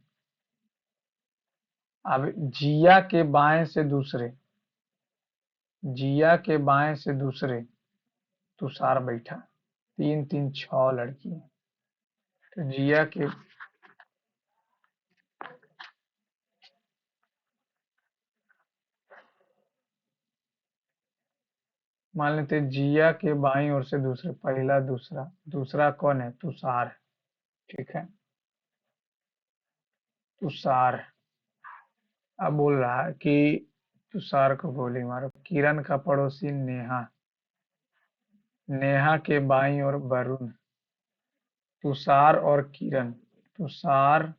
अब जिया के बाएं से दूसरे तुषार बैठा। तीन तीन छह लड़की हैं। तो जिया के मान लेते हैं जिया के बाईं ओर से दूसरे, पहला दूसरा, दूसरा कौन है? तुषार है। ठीक है, तुषार। अब बोल रहा है कि तुषार को गोली मारो। किरण का पड़ोसी नेहा, नेहा के बाईं ओर वरुण, तुषार और किरण, तुषार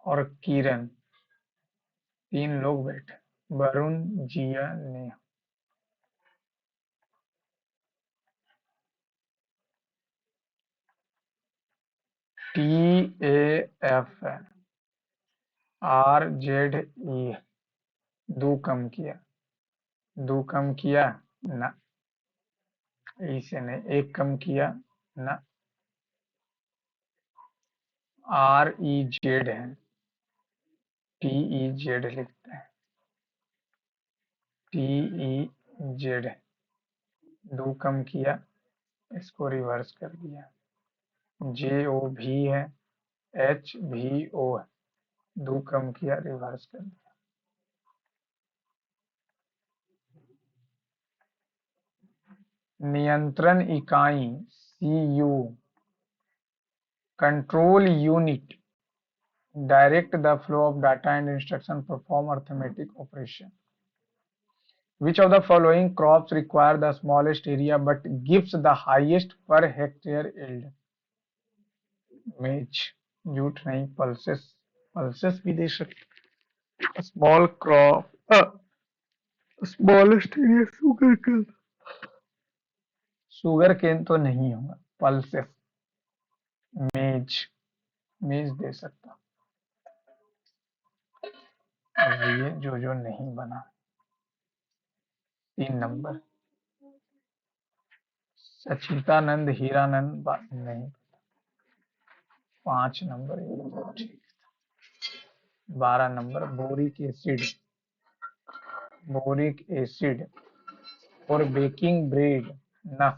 और किरण, तीन लोग बैठे। वरुण, जिया, नेहा। TAF RZE। दो कम किया, दो कम किया ना, इसे नहीं, एक कम किया ना। REZ है, TEZ लिखते हैं, TEZ। दो कम किया, इसको रिवर्स कर दिया। JOV है, HVO है। दो कम किया, रिवर्स कर दिया। नियंत्रण इकाई CU, control unit, direct the flow of data and instruction, perform arithmetic operation. Which of the following crops require the smallest area but gives the highest per hectare yield? Maize, jute नहीं, पल्सेस। पल्सेस भी दे सकते। Small crop, smallest area sugarcane. Sugarcane तो नहीं होगा, पल्सेस। मेज, मेज दे सकता। अब ये जो नहीं बना। 3 नंबर, सचितानंद, हीरानंद नहीं। 5 नंबर, ठीक। 12 number, boric acid. Boric acid और बेकिंग ब्रेड न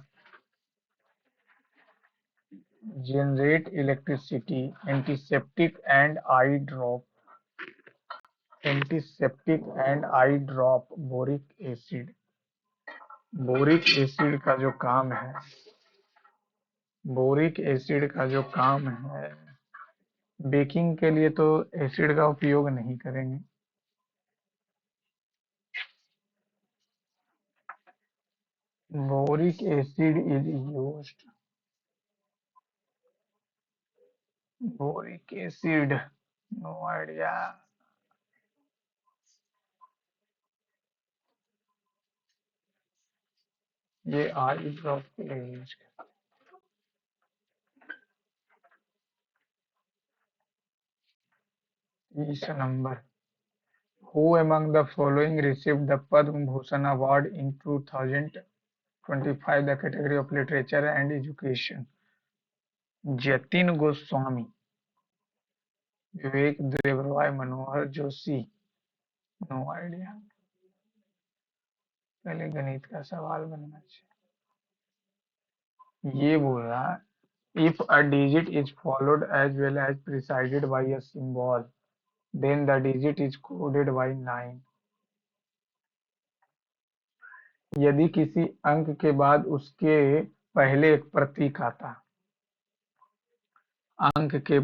generate electricity, antiseptic and eye drop, antiseptic and I drop, boric acid. Boric acid का जो काम है, बोरिक एसिड का जो काम है, बेकिंग के लिए तो एसिड का उपयोग नहीं करेंगे। Boric acid is used, boric acid, no idea. ये आई ड्रॉप के लिए use. 30 number, who among the following received the Padma Bhushan Award in 2025, the category of literature and education? Jatin Goswami, Vivek Debroy, Manohar Joshi, no idea. पहले गणित का सवाल बनना चाहिए। ये बोल रहा है, if a digit is followed as well as preceded by a symbol, then the digit is coded by 9. यदि किसी अंक के बाद उसके पहले एक प्रतीक आता, अंक के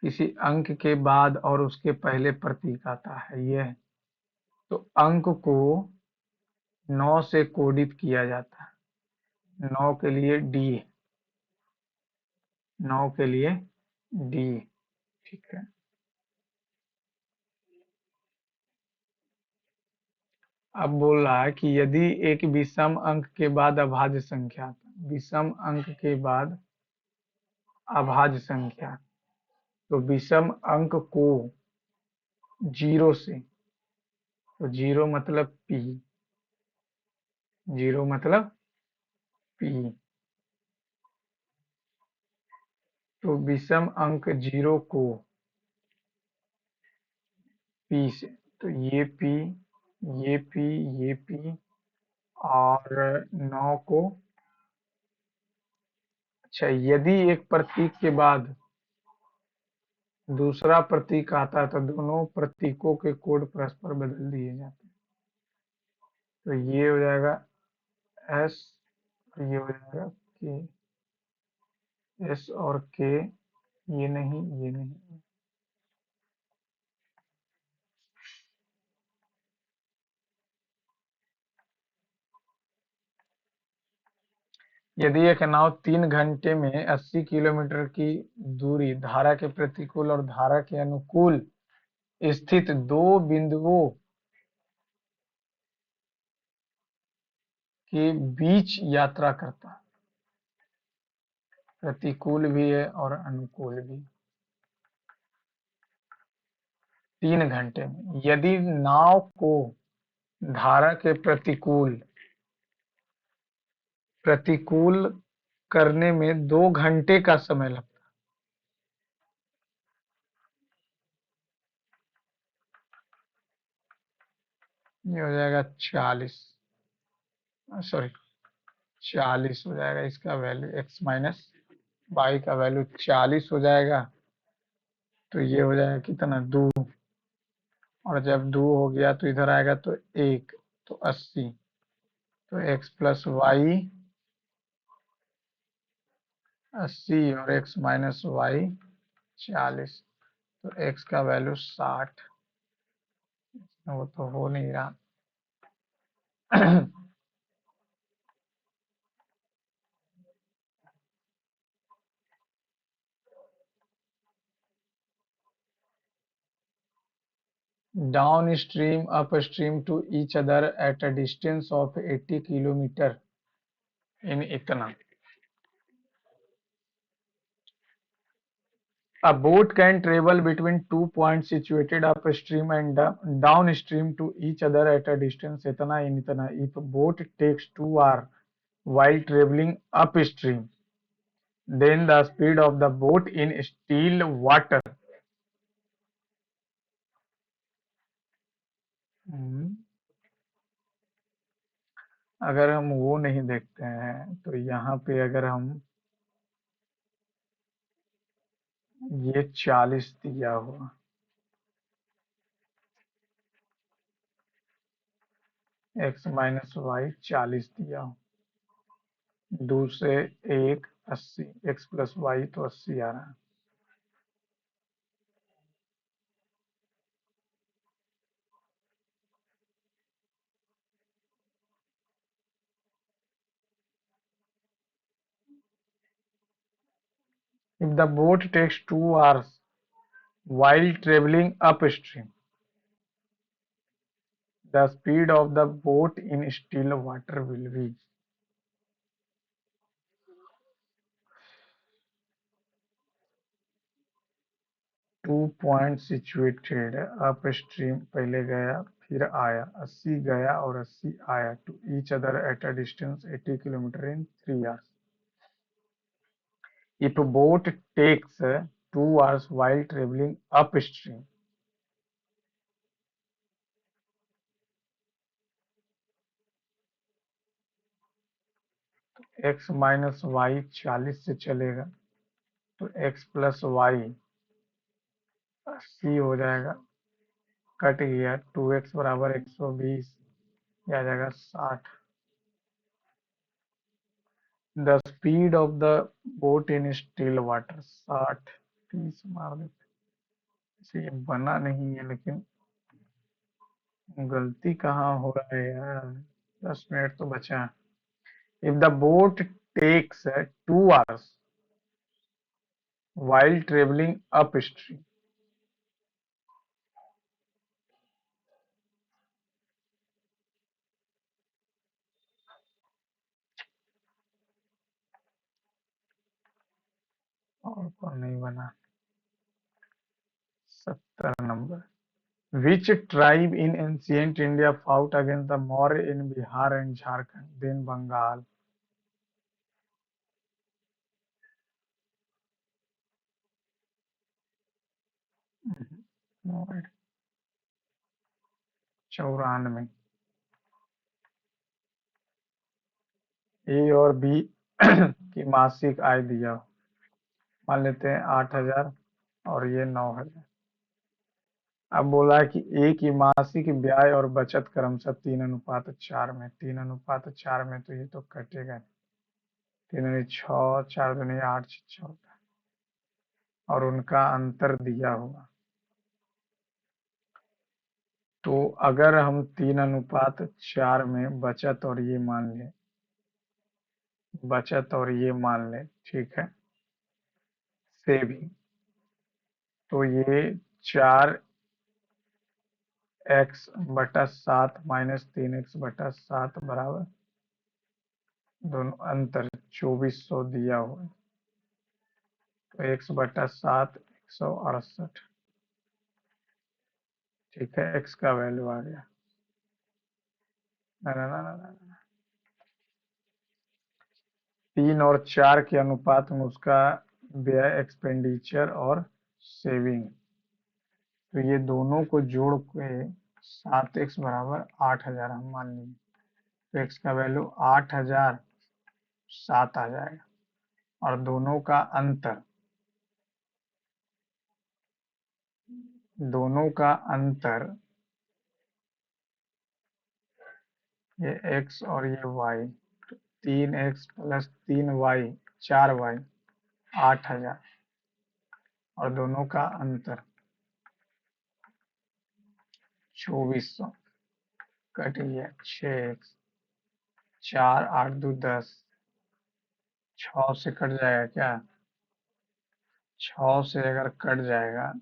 किसी अंक के बाद और उसके पहले प्रतीक आता है यह, तो अंक को 9 से कोडित किया जाता है। 9 के लिए डी, 9 के लिए डी। ठीक है। अब बोल रहा है कि यदि एक विषम अंक के बाद अभाज्य संख्या, विषम अंक के बाद अभाज्य संख्या, तो विषम अंक को 0 से, तो 0 मतलब पी, जीरो मतलब पी। तो विषम अंक जीरो को पी से, तो ये पी, ये पी, और 9 को, अच्छा, यदि एक प्रतीक के बाद दूसरा प्रतीक आता है तो दोनों प्रतीकों के कोड परस्पर बदल दिए जाते हैं। तो ये हो जाएगा एस, ये हो जाएगा के, एस और के, ये नहीं, ये नहीं। यदि एक नाव 3 घंटे में 80 किलोमीटर की दूरी धारा के प्रतिकूल और धारा के अनुकूल स्थित दो बिंदुओं के बीच यात्रा करता है, प्रतिकूल भी है और अनुकूल भी, 3 घंटे में, यदि नाव को धारा के प्रतिकूल प्रतिकूल करने में 2 घंटे का समय लगता है, ये हो जाएगा 40, सॉरी 40 हो जाएगा, इसका वैल्यू एक्स माइनस वाई का वैल्यू 40 हो जाएगा। तो ये हो जाएगा कितना, 2, और जब 2 हो गया तो इधर आएगा तो 1, तो 80, तो एक्स प्लस वाई 80 और एक्स माइनस वाई 40, तो एक्स का वैल्यू 60, वो तो हो नहीं रहा। Downstream upstream to each other at a distance of 80 kilometer in इतना, a boat can travel between 2 points situated upstream and downstream to each other at a distance इतना in इतना, if boat takes 2 hours while traveling upstream, then the speed of the boat in still water, अगर हम वो नहीं देखते हैं तो यहाँ पे अगर हम ये 40 दिया हुआ, एक्स माइनस वाई 40 दिया हो, 2 से 1 80, एक्स प्लस वाई तो 80 आ रहा है। If the boat takes 2 hours while traveling upstream, the speed of the boat in still water will be, 2 points situated upstream, पहले गया फिर आया, 80 गया और 80 आया, to each other at a distance 80 kilometer in 3 hours. If a boat takes 2 hours while traveling upstream, x minus y 40 से चलेगा तो एक्स प्लस वाई 80 हो जाएगा, कट गया, 2x बराबर 120, ये आ जाएगा 60। The speed of the boat in still water 60, 30 मार देते, इसे ये बना नहीं है, लेकिन गलती कहाँ हो रहा है यार, 10 मिनट तो बचा। If the boat takes 2 hours while traveling upstream, और कौन नहीं बना, 70 number. Which tribe in ancient India fought against the Maurya in Bihar and Jharkhand, then Bengal? No idea. 94। ए और बी की मासिक आय दिया हो। मान लेते हैं 8,000 और ये 9,000। अब बोला है कि ए की मासिक ब्याज और बचत क्रमशः 3:4 में, 3:4 में तो ये तो कटेगा नहीं। 3×6, 4×8, 14। और उनका अंतर दिया हुआ। तो अगर हम 3:4 में बचत और ये मान लें, ठीक है, सेविंग, तो ये 4x/7 -3x/7 बराबर, दोनों अंतर 2400 दिया हुआ है। तो x/7 168। ठीक है, x का वैल्यू आ गया। ना ना ना ना ना, 3 और 4 के अनुपात में उसका व्यय, एक्सपेंडिचर और सेविंग, तो ये दोनों को जोड़ के 7x बराबर 8,000 हम मान लेंगे। तो x का वैल्यू 8,007 आ जाएगा। और दोनों का अंतर ये x और ये y, 3x plus 3y 4y 8,000। और दोनों का अंतर 2400 कट गया। 6x, 4 8 2 10, 6 से कट जाएगा क्या? 6 से अगर कट जाएगा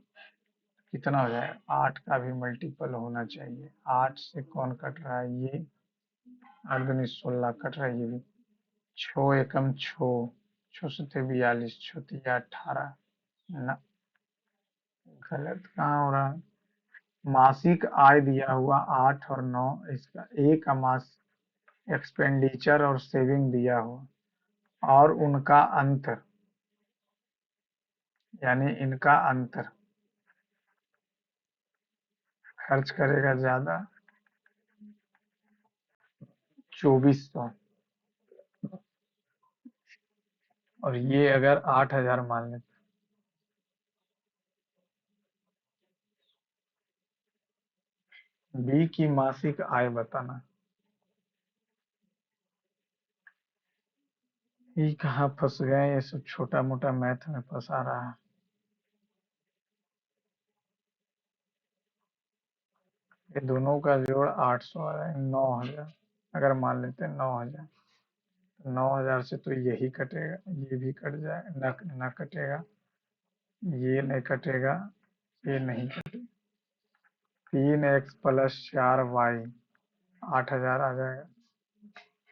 कितना हो जाएगा? 8 का भी मल्टीपल होना चाहिए। 8 से कौन कट रहा है? ये 8 दूनी 16 कट रहा है, ये भी। 6 एकम 6, 6 सते 42, 6 तिया 18। ना, गलत कहाँ हो रहा है? मासिक आय दिया हुआ 8 और 9, इसका ए का मास एक्सपेंडिचर और सेविंग दिया हुआ, और उनका अंतर, यानी इनका अंतर, खर्च करेगा ज्यादा 2400, और ये अगर 8,000 मान लेते। बी की मासिक आय बताना। ये कहाँ फंस गए? ये सब छोटा मोटा मैथ में फंसा रहा है। ये दोनों का जोड़ 800 आ रहा है, 9,000। अगर मान लेते हैं 9,000, तो 9,000 से तो यही कटेगा, ये भी कट जाए, न कटेगा, ये नहीं कटेगा, ये नहीं कटेगा। 3x प्लस 4y 8,000 आ जाएगा,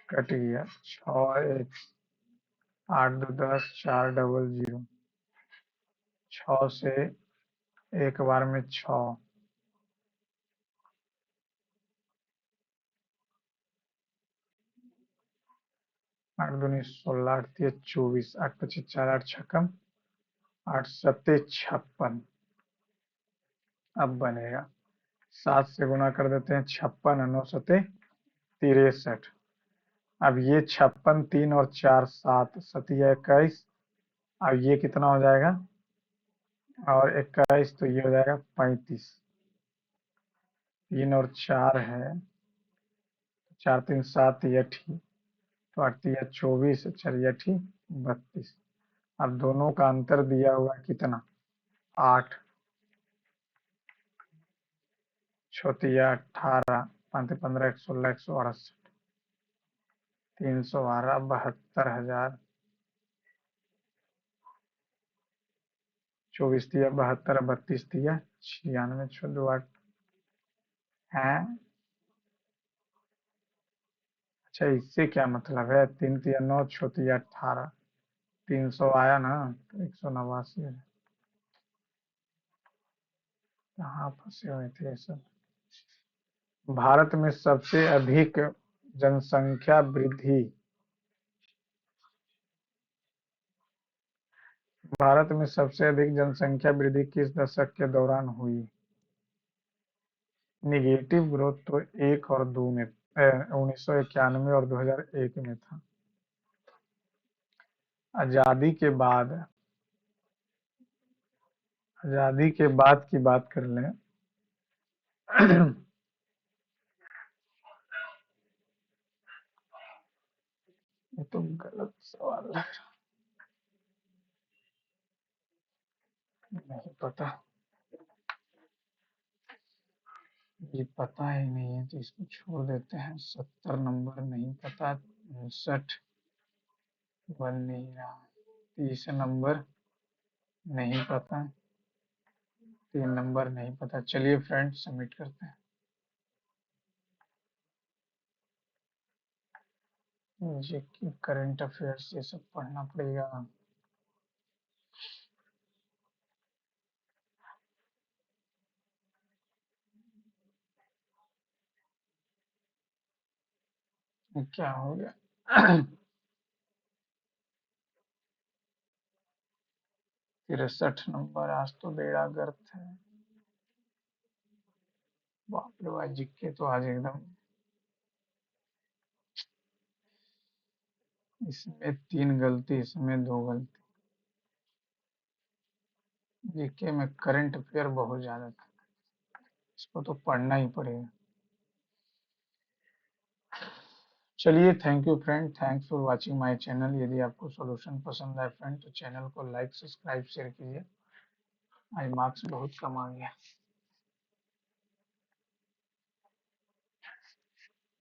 कट गया। 6x, 8 2 10, 4 डबल 0, 6 से एक बार में 6, 8 दूनी 16, 8 तिया 24, 8 पच्चीस 4 8 छक्कम 8 सत्ते 56। अब बनेगा 7 से गुना कर देते हैं, 56 9 सत्ते 63। अब ये 56, 3 और 4 7 सतिया 21। अब ये कितना हो जाएगा? और 21 तो ये हो जाएगा 35। 3 और 4 है, 4 3 7 अठी, तो 8 या 24, 4 अठी 32। अब दोनों का अंतर दिया हुआ कितना? 8, 6 18, 5 15 116 168, 312 72,000। 24 तिया 72, 32 तिया 96, 6 2 8 है। अच्छा, इससे क्या मतलब है? 3 तिया 9, 6 तिया 18, 300 आया ना, तो 189 है। कहाँ फंसे हुए थे ये सब। भारत में सबसे अधिक जनसंख्या वृद्धि भारत में सबसे अधिक जनसंख्या वृद्धि किस दशक के दौरान हुई? निगेटिव ग्रोथ तो 1 और 2 में 1991 और 2001 में था। आजादी के बाद आजादी के बाद की बात कर लें। ये तो गलत सवाल है, नहीं पता। ये पता ही नहीं है तो इसको छोड़ देते हैं। 70 नंबर नहीं पता। 59 बन नहीं रहा। 30 नंबर नहीं पता। 3 नंबर नहीं पता। चलिए फ्रेंड सबमिट करते हैं। जी करंट अफेयर्स ये सब पढ़ना पड़ेगा। क्या हो गया? 63 नंबर। आज तो बेड़ा गर्क है। बाप रे बाप, जिक्के तो आज एकदम। इसमें 3 गलती, इसमें 2 गलती। जीके में करंट अफेयर बहुत ज्यादा था। इसको तो पढ़ना ही पड़ेगा। चलिए thank you friend, thanks for watching my channel. यदि आपको सॉल्यूशन पसंद आए फ्रेंड तो चैनल को लाइक सब्सक्राइब शेयर कीजिए। आज मार्क्स बहुत कम आ गया।